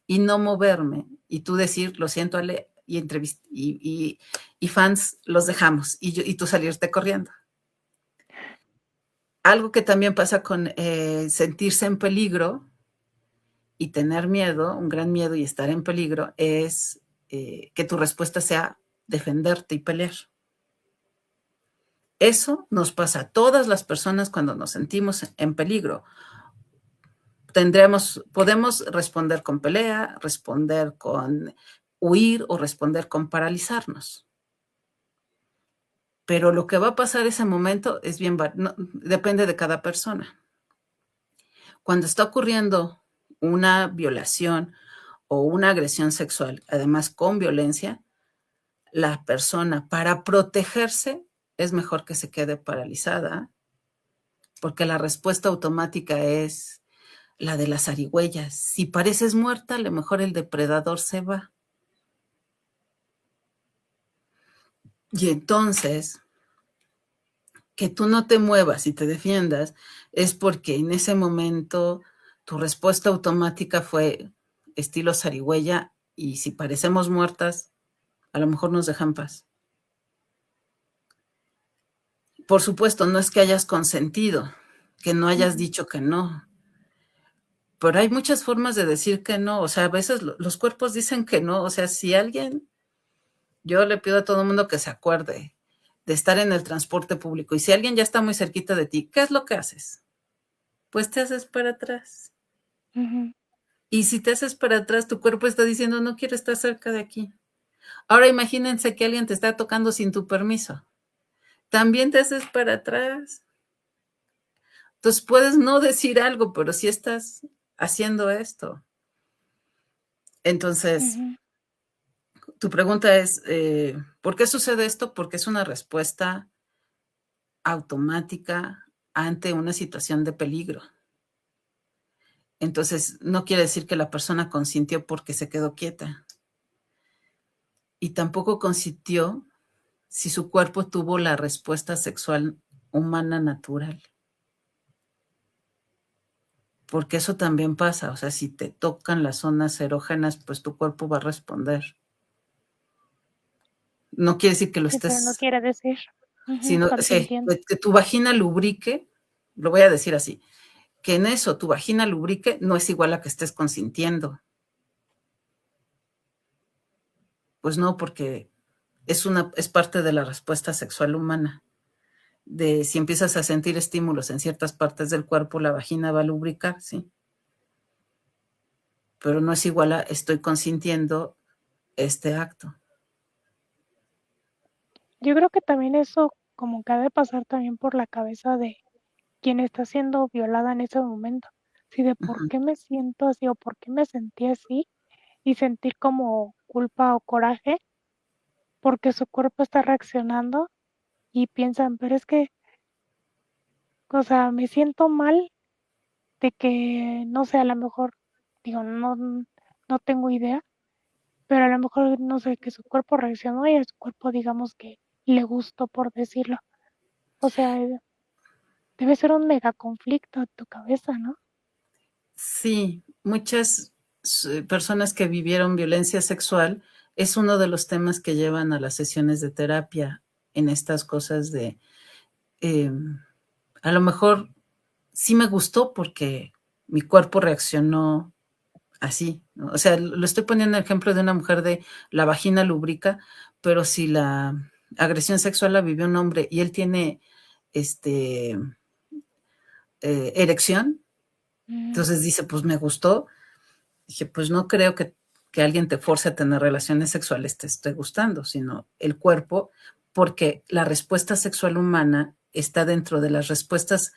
y no moverme, y tú decir, lo siento, Ale, y fans, los dejamos, y tú salirte corriendo. Algo que también pasa con sentirse en peligro y tener miedo, un gran miedo y estar en peligro, es que tu respuesta sea defenderte y pelear. Eso nos pasa a todas las personas cuando nos sentimos en peligro. Podemos responder con pelea, responder con huir o responder con paralizarnos. Pero lo que va a pasar ese momento es depende de cada persona. Cuando está ocurriendo una violación o una agresión sexual, además con violencia, la persona, para protegerse, es mejor que se quede paralizada, porque la respuesta automática es la de las zarigüeyas. Si pareces muerta, a lo mejor el depredador se va. Y entonces, que tú no te muevas y te defiendas es porque en ese momento tu respuesta automática fue estilo zarigüeya, y si parecemos muertas, a lo mejor nos dejan paz. Por supuesto, no es que hayas consentido, que no hayas dicho que no, pero hay muchas formas de decir que no. O sea, a veces los cuerpos dicen que no. O sea, si alguien, yo le pido a todo el mundo que se acuerde de estar en el transporte público, y si alguien ya está muy cerquita de ti, ¿qué es lo que haces? Pues te haces para atrás. Y si te haces para atrás, tu cuerpo está diciendo, no quiero estar cerca de aquí. Ahora imagínense que alguien te está tocando sin tu permiso. También te haces para atrás. Entonces puedes no decir algo, pero sí estás haciendo esto. Entonces, tu pregunta es, ¿por qué sucede esto? Porque es una respuesta automática ante una situación de peligro. Entonces, no quiere decir que la persona consintió porque se quedó quieta. Y tampoco consintió si su cuerpo tuvo la respuesta sexual humana natural. Porque eso también pasa. O sea, si te tocan las zonas erógenas, pues tu cuerpo va a responder. No quiere decir que lo estés... Eso no quiere decir. Sino, sí, que tu vagina lubrique, lo voy a decir así, que en eso tu vagina lubrique no es igual a que estés consintiendo. Pues no, porque es parte de la respuesta sexual humana. De si empiezas a sentir estímulos en ciertas partes del cuerpo, la vagina va a lubricar, sí. Pero no es igual a estoy consintiendo este acto. Yo creo que también eso como que ha de pasar también por la cabeza de quien está siendo violada en ese momento. Sí, de por qué me siento así o por qué me sentí así, y sentir como culpa o coraje porque su cuerpo está reaccionando y piensan, pero es que, o sea, me siento mal de que, no sé, a lo mejor, digo, no tengo idea, pero a lo mejor, no sé, que su cuerpo reaccionó y a su cuerpo, digamos que le gustó, por decirlo. O sea, debe ser un mega conflicto en tu cabeza, ¿no? Sí, muchas personas que vivieron violencia sexual es uno de los temas que llevan a las sesiones de terapia en estas cosas de, a lo mejor sí me gustó porque mi cuerpo reaccionó así, ¿no? O sea, lo estoy poniendo el ejemplo de una mujer de la vagina lubrica, pero si la agresión sexual la vivió un hombre y él tiene erección, entonces dice, pues me gustó. Dije, pues no creo que alguien te force a tener relaciones sexuales te esté gustando, sino el cuerpo, porque la respuesta sexual humana está dentro de las respuestas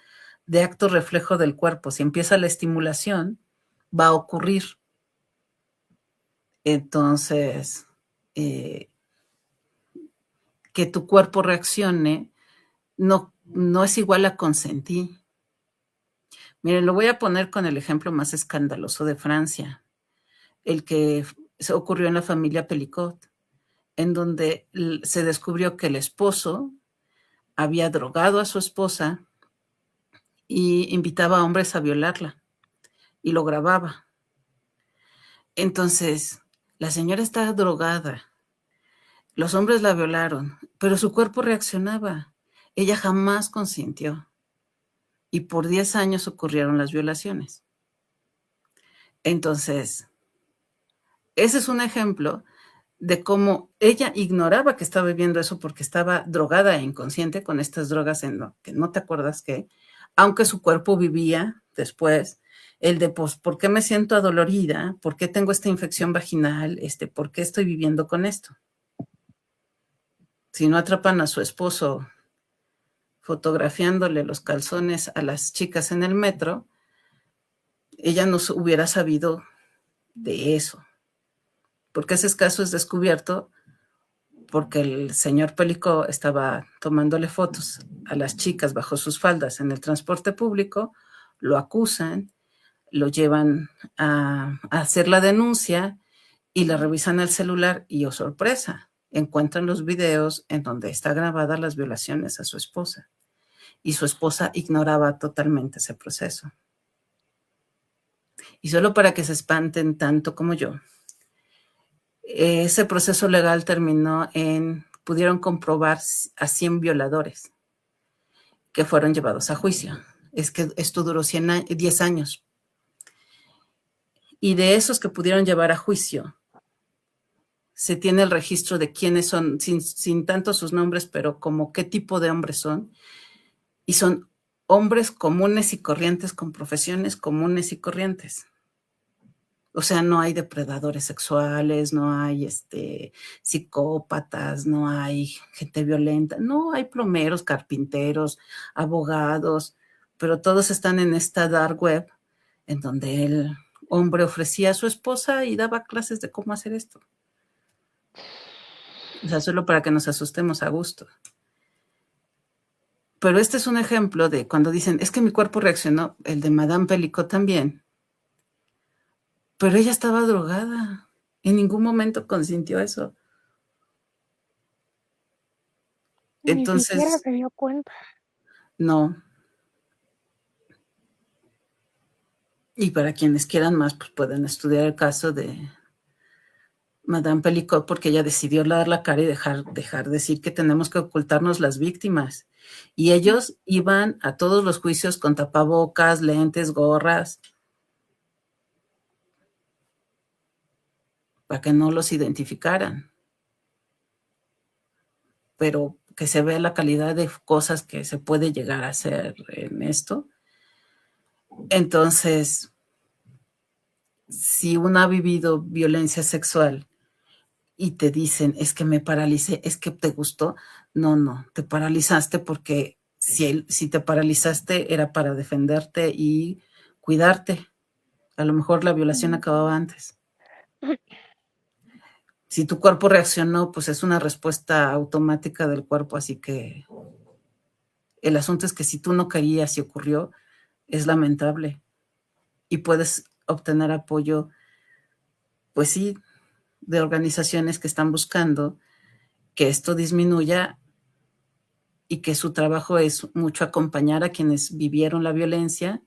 de acto reflejo del cuerpo. Si empieza la estimulación, va a ocurrir. Entonces, que tu cuerpo reaccione no es igual a consentir. Miren, lo voy a poner con el ejemplo más escandaloso de Francia, el que se ocurrió en la familia Pelicot, en donde se descubrió que el esposo había drogado a su esposa y invitaba a hombres a violarla y lo grababa. Entonces, la señora estaba drogada, los hombres la violaron, pero su cuerpo reaccionaba. Ella jamás consintió. Y por 10 años ocurrieron las violaciones. Entonces, ese es un ejemplo de cómo ella ignoraba que estaba viviendo eso porque estaba drogada e inconsciente con estas drogas en lo que no te acuerdas qué, aunque su cuerpo vivía después el de, pues, ¿por qué me siento adolorida? ¿Por qué tengo esta infección vaginal? ¿Por qué estoy viviendo con esto? Si no atrapan a su esposo fotografiándole los calzones a las chicas en el metro, ella no hubiera sabido de eso, porque ese caso es descubierto porque el señor Pelicó estaba tomándole fotos a las chicas bajo sus faldas en el transporte público, lo acusan, lo llevan a hacer la denuncia y le revisan el celular y, oh sorpresa, encuentran los videos en donde está grabadas las violaciones a su esposa. Y su esposa ignoraba totalmente ese proceso. Y solo para que se espanten tanto como yo, ese proceso legal terminó pudieron comprobar a 100 violadores que fueron llevados a juicio. Es que esto duró 10 años. Y de esos que pudieron llevar a juicio, se tiene el registro de quiénes son, sin tanto sus nombres, pero como qué tipo de hombres son. Y son hombres comunes y corrientes con profesiones comunes y corrientes. O sea, no hay depredadores sexuales, no hay psicópatas, no hay gente violenta, no hay plomeros, carpinteros, abogados, pero todos están en esta dark web en donde el hombre ofrecía a su esposa y daba clases de cómo hacer esto. O sea, solo para que nos asustemos a gusto. Pero este es un ejemplo de cuando dicen, es que mi cuerpo reaccionó, el de Madame Pelicot también. Pero ella estaba drogada. En ningún momento consintió eso. Ni siquiera Entonces, se dio cuenta. no. Y para quienes quieran más, pues pueden estudiar el caso de Madame Pelicot, porque ella decidió dar la cara y dejar decir que tenemos que ocultarnos las víctimas. Y ellos iban a todos los juicios con tapabocas, lentes, gorras, para que no los identificaran. Pero que se vea la calidad de cosas que se puede llegar a hacer en esto. Entonces, si uno ha vivido violencia sexual y te dicen, es que me paralicé, es que te gustó, no, te paralizaste porque si te paralizaste era para defenderte y cuidarte. A lo mejor la violación acababa antes. Si tu cuerpo reaccionó, pues es una respuesta automática del cuerpo, así que el asunto es que si tú no querías y ocurrió, es lamentable y puedes obtener apoyo, pues sí, de organizaciones que están buscando que esto disminuya y que su trabajo es mucho acompañar a quienes vivieron la violencia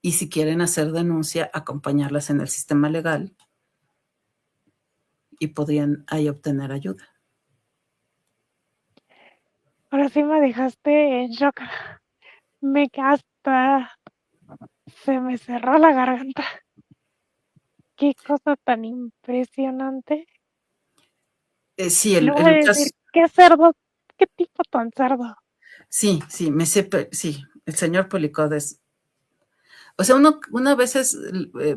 y si quieren hacer denuncia, acompañarlas en el sistema legal y podrían ahí obtener ayuda. Ahora sí me dejaste en shock. Me hasta se me cerró la garganta. Qué cosa tan impresionante. Sí, Le voy a el caso, decir, qué cerdo, qué tipo tan cerdo. sí, sí, el señor Pelicot es. O sea, una veces,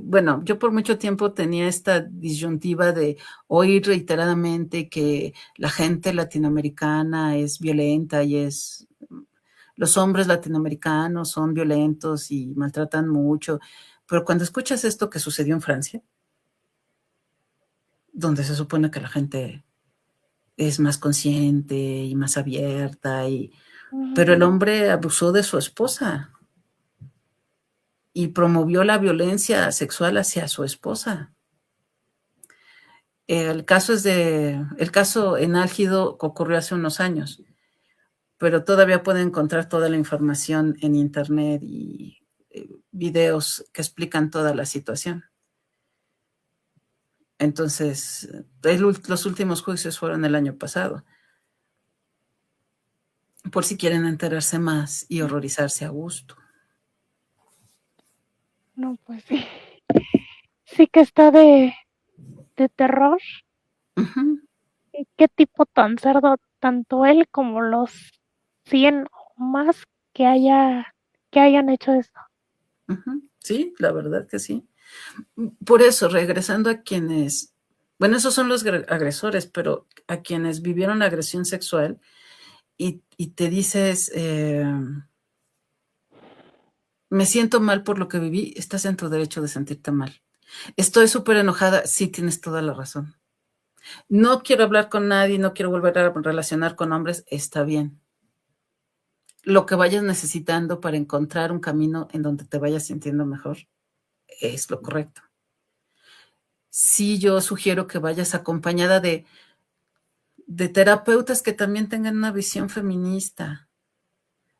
bueno, yo por mucho tiempo tenía esta disyuntiva de oír reiteradamente que la gente latinoamericana es violenta y los hombres latinoamericanos son violentos y maltratan mucho. Pero cuando escuchas esto que sucedió en Francia, donde se supone que la gente es más consciente y más abierta, pero el hombre abusó de su esposa y promovió la violencia sexual hacia su esposa. El caso en Álgido ocurrió hace unos años, pero todavía pueden encontrar toda la información en internet y videos que explican toda la situación. Entonces, los últimos juicios fueron el año pasado. Por si quieren enterarse más y horrorizarse a gusto. No, pues sí. Sí que está de terror. Ujú, ¿Y qué tipo tan cerdo, tanto él como los 100 o más que hayan hecho eso? ujú. Sí, la verdad que sí. Por eso, regresando a quienes, bueno, esos son los agresores, pero a quienes vivieron agresión sexual y te dices, me siento mal por lo que viví, estás en tu derecho de sentirte mal. Estoy súper enojada, sí tienes toda la razón. No quiero hablar con nadie, no quiero volver a relacionar con hombres, está bien. Lo que vayas necesitando para encontrar un camino en donde te vayas sintiendo mejor es lo correcto. Sí, yo sugiero que vayas acompañada de terapeutas que también tengan una visión feminista,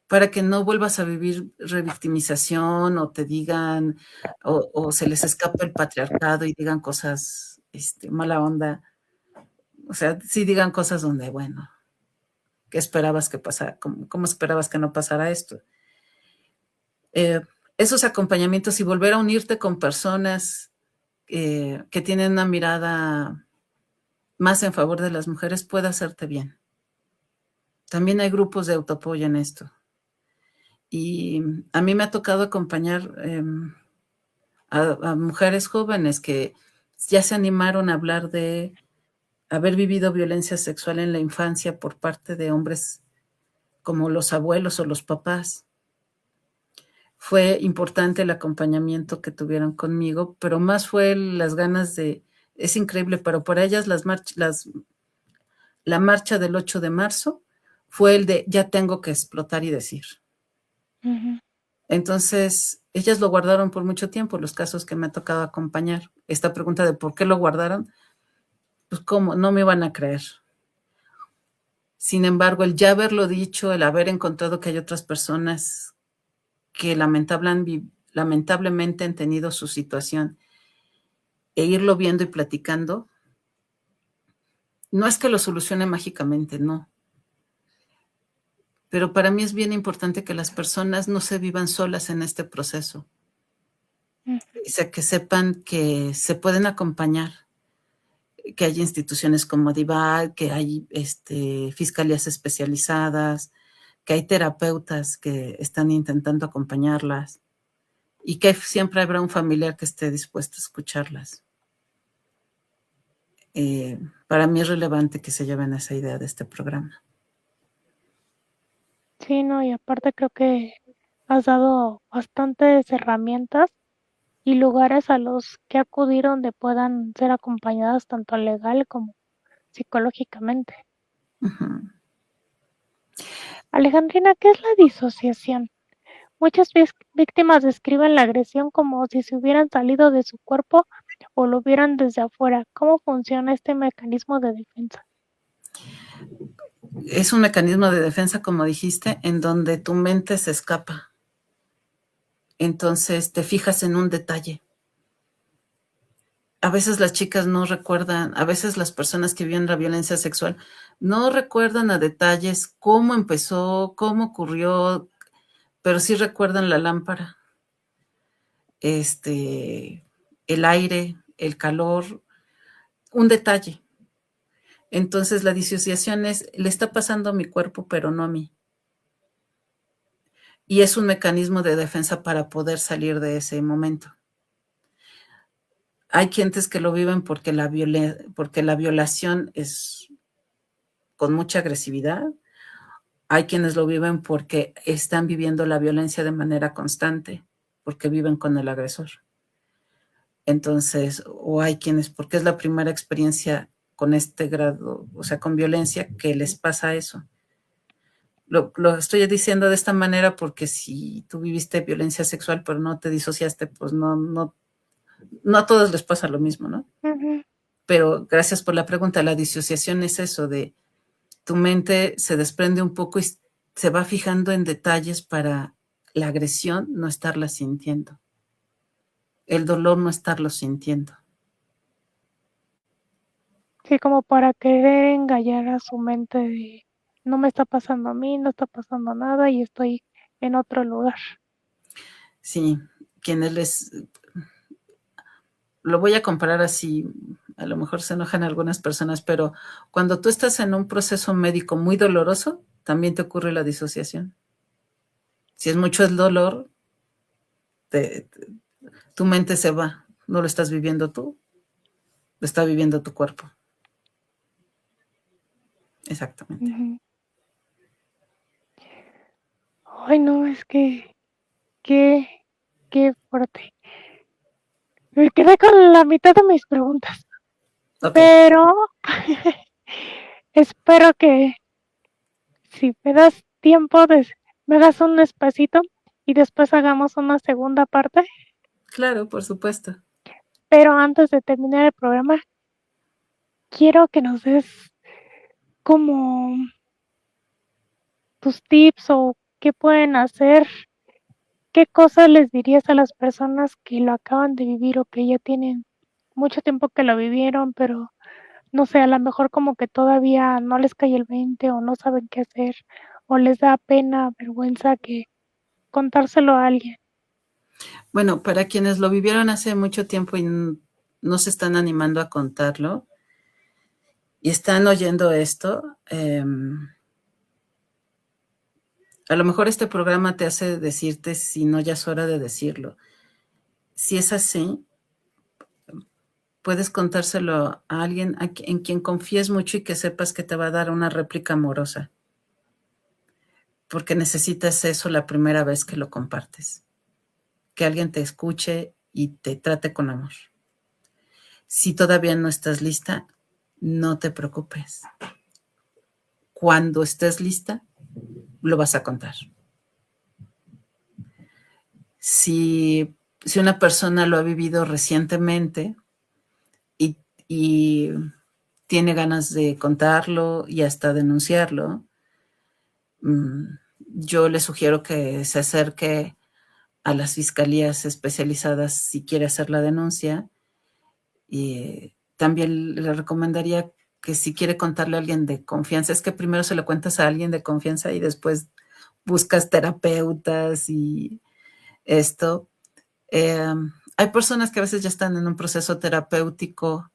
para que no vuelvas a vivir revictimización o te digan, o se les escapa el patriarcado y digan cosas mala onda. O sea, sí digan cosas donde, bueno, ¿qué esperabas que pasara? ¿Cómo esperabas que no pasara esto? Esos acompañamientos y volver a unirte con personas que tienen una mirada más en favor de las mujeres puede hacerte bien. También hay grupos de autoapoyo en esto. Y a mí me ha tocado acompañar a mujeres jóvenes que ya se animaron a hablar de haber vivido violencia sexual en la infancia por parte de hombres como los abuelos o los papás. Fue importante el acompañamiento que tuvieron conmigo, pero más fue las ganas de, es increíble, pero para ellas la marcha del 8 de marzo fue el de ya tengo que explotar y decir. Ujú. Entonces, ellas lo guardaron por mucho tiempo, los casos que me ha tocado acompañar. Esta pregunta de por qué lo guardaron, pues cómo, no me iban a creer. Sin embargo, el ya haberlo dicho, el haber encontrado que hay otras personas que lamentablemente han tenido su situación e irlo viendo y platicando, no es que lo solucione mágicamente, no. Pero para mí es bien importante que las personas no se vivan solas en este proceso. Ujú. O sea, que sepan que se pueden acompañar, que hay instituciones como DIVAD, que hay fiscalías especializadas, que hay terapeutas que están intentando acompañarlas y que siempre habrá un familiar que esté dispuesto a escucharlas. Para mí es relevante que se lleven esa idea de este programa. Sí, no, y aparte creo que has dado bastantes herramientas y lugares a los que acudir donde puedan ser acompañadas tanto legal como psicológicamente. Uh-huh. Alejandrina, ¿qué es la disociación? Muchas víctimas describen la agresión como si se hubieran salido de su cuerpo o lo vieran desde afuera. ¿Cómo funciona este mecanismo de defensa? Es un mecanismo de defensa, como dijiste, en donde tu mente se escapa. Entonces te fijas en un detalle. A veces las chicas no recuerdan, a veces las personas que viven la violencia sexual no recuerdan a detalles cómo empezó, cómo ocurrió, pero sí recuerdan la lámpara, el aire, el calor, un detalle. Entonces la disociación es, le está pasando a mi cuerpo, pero no a mí. Y es un mecanismo de defensa para poder salir de ese momento. Hay gentes que lo viven porque la violación es con mucha agresividad. Hay quienes lo viven porque están viviendo la violencia de manera constante, porque viven con el agresor. Entonces, o hay quienes, porque es la primera experiencia con este grado, o sea, con violencia, que les pasa eso. Lo estoy diciendo de esta manera porque si tú viviste violencia sexual pero no te disociaste, pues no a todos les pasa lo mismo, ¿no? Ujú. Pero gracias por la pregunta. La disociación es eso de tu mente se desprende un poco y se va fijando en detalles para la agresión no estarla sintiendo, el dolor no estarlo sintiendo. Sí, como para querer engañar a su mente de no me está pasando a mí, no está pasando nada y estoy en otro lugar. Sí, quienes les... Lo voy a comparar así, a lo mejor se enojan algunas personas, pero cuando tú estás en un proceso médico muy doloroso, también te ocurre la disociación. Si es mucho el dolor, tu mente se va, no lo estás viviendo tú, lo está viviendo tu cuerpo. Exactamente. Ujú. Ay, no, es que qué, qué fuerte. Me quedé con la mitad de mis preguntas, Ok, pero espero que si me das tiempo, me das un espacito y después hagamos una segunda parte. claro, por supuesto. Pero antes de terminar el programa, quiero que nos des como tus tips o qué pueden hacer, qué cosas les dirías a las personas que lo acaban de vivir o que ya tienen mucho tiempo que lo vivieron, pero no sé, a lo mejor como que todavía no les cae el 20 o no saben qué hacer o les da pena, vergüenza que contárselo a alguien. Bueno, para quienes lo vivieron hace mucho tiempo y no se están animando a contarlo y están oyendo esto, a lo mejor este programa te hace decirte si no ya es hora de decirlo. Si es así, puedes contárselo a alguien en quien confíes mucho y que sepas que te va a dar una réplica amorosa, porque necesitas eso la primera vez que lo compartes, que alguien te escuche y te trate con amor. Si todavía no estás lista, no te preocupes. Cuando estés lista, lo vas a contar. Si una persona lo ha vivido recientemente y tiene ganas de contarlo y hasta denunciarlo, yo le sugiero que se acerque a las fiscalías especializadas si quiere hacer la denuncia. Y también le recomendaría que si quiere contarle a alguien de confianza, es que primero se lo cuentas a alguien de confianza y después buscas terapeutas y esto. Hay personas que a veces ya están en un proceso terapéutico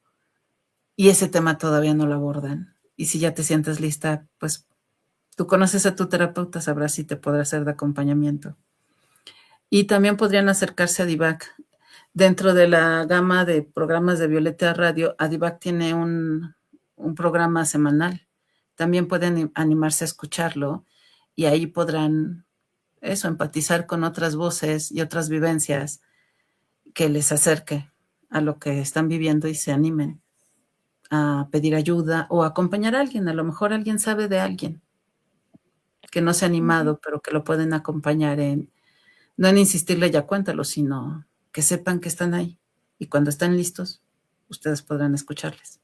y ese tema todavía no lo abordan. Y si ya te sientes lista, pues tú conoces a tu terapeuta, sabrás si te podrá hacer de acompañamiento. Y también podrían acercarse a Divac. Dentro de la gama de programas de Violeta Radio, Adivac tiene un programa semanal. También pueden animarse a escucharlo y ahí podrán empatizar con otras voces y otras vivencias que les acerque a lo que están viviendo y se animen a pedir ayuda o a acompañar a alguien. A lo mejor alguien sabe de alguien que no se ha Ujú. animado, pero que lo pueden acompañar no en insistirle ya cuéntalo, sino que sepan que están ahí. Y cuando están listos, ustedes podrán escucharles.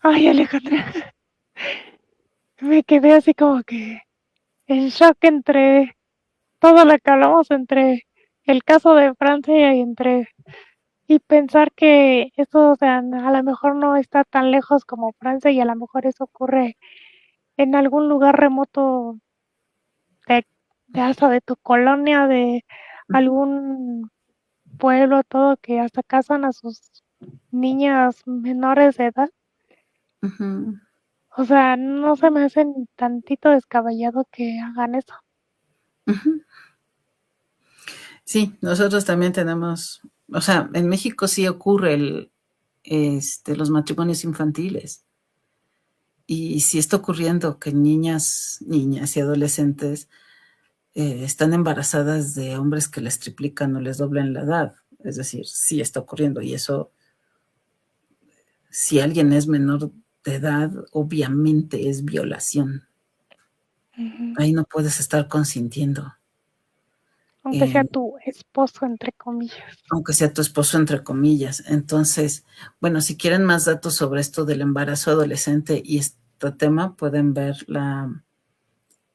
Ay, Alejandra, me quedé así como que en shock entre todo lo que hablamos, entre el caso de Francia y pensar que eso, o sea, a lo mejor no está tan lejos como Francia y a lo mejor eso ocurre en algún lugar remoto de, de hasta de tu colonia, de algún pueblo, todo que hasta casan a sus niñas menores de edad. Uh-huh. O sea, no se me hace ni tantito descabellado que hagan eso. Uh-huh. Sí, nosotros también tenemos, o sea, en México sí ocurre los matrimonios infantiles. Y sí está ocurriendo que niñas y adolescentes están embarazadas de hombres que les triplican o les doblan la edad. Es decir, sí está ocurriendo. Y eso, si alguien es menor de edad, obviamente es violación. Ujú. Ahí no puedes estar consintiendo. Aunque sea Eh, tu esposo, entre comillas. aunque sea tu esposo, entre comillas. Entonces, bueno, si quieren más datos sobre esto del embarazo adolescente y este tema, pueden ver la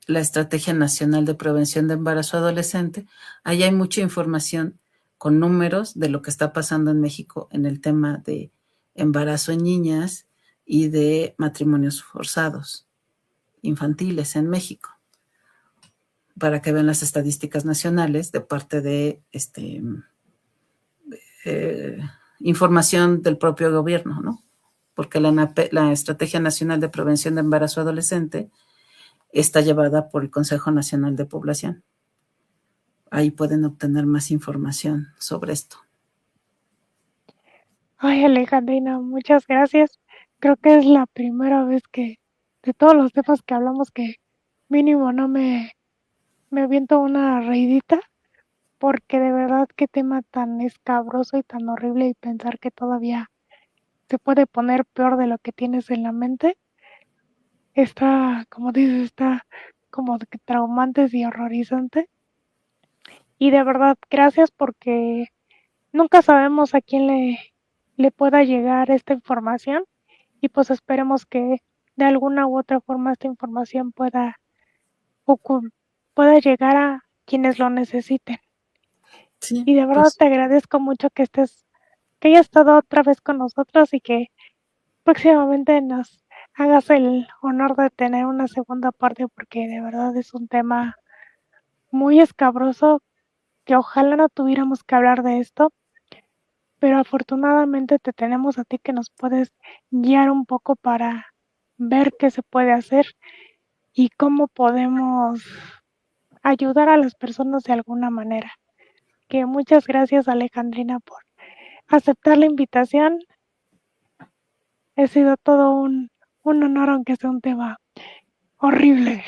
Estrategia Nacional de Prevención de Embarazo Adolescente. Ahí hay mucha información con números de lo que está pasando en México en el tema de embarazo en niñas y de matrimonios forzados infantiles en México, para que vean las estadísticas nacionales de parte de información del propio gobierno, ¿no? Porque la Estrategia Nacional de Prevención de Embarazo Adolescente está llevada por el Consejo Nacional de Población. Ahí pueden obtener más información sobre esto. Ay, Alejandrina, muchas gracias. Creo que es la primera vez que de todos los temas que hablamos que mínimo no me aviento una reidita, porque de verdad qué tema tan escabroso y tan horrible, y pensar que todavía se puede poner peor de lo que tienes en la mente. Está, como dices, está como que traumante y horrorizante. Y de verdad, gracias, porque nunca sabemos a quién le pueda llegar esta información, y pues esperemos que de alguna u otra forma esta información pueda llegar a quienes lo necesiten. Sí, Y de verdad pues, te agradezco mucho que hayas estado otra vez con nosotros, y que próximamente nos hagas el honor de tener una segunda parte, porque de verdad es un tema muy escabroso, que ojalá no tuviéramos que hablar de esto, pero afortunadamente te tenemos a ti, que nos puedes guiar un poco para ver qué se puede hacer y cómo podemos ayudar a las personas de alguna manera. Que muchas gracias, Alejandrina, por aceptar la invitación. Ha sido todo un honor, aunque sea un tema horrible.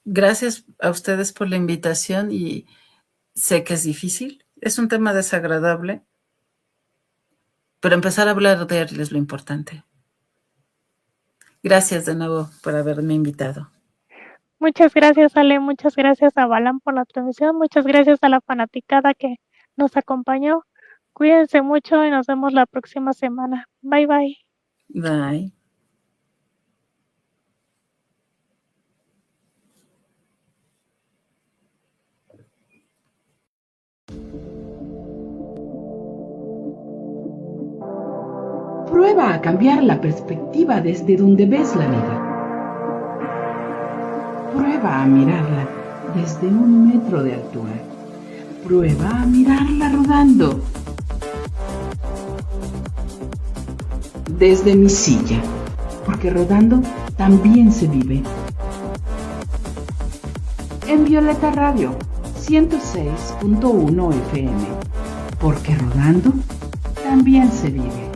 gracias a ustedes por la invitación, y sé que es difícil, es un tema desagradable, pero empezar a hablar de él es lo importante. Gracias de nuevo por haberme invitado. Muchas gracias, Ale. Muchas gracias a Balam por la transmisión. Muchas gracias a la fanaticada que nos acompañó. Cuídense mucho y nos vemos la próxima semana. Bye, bye. Bye. Prueba a cambiar la perspectiva desde donde ves la vida. Prueba a mirarla desde 1 metro de altura. Prueba a mirarla rodando. Desde mi silla, porque rodando también se vive. En Violeta Radio 106.1 FM, porque rodando también se vive.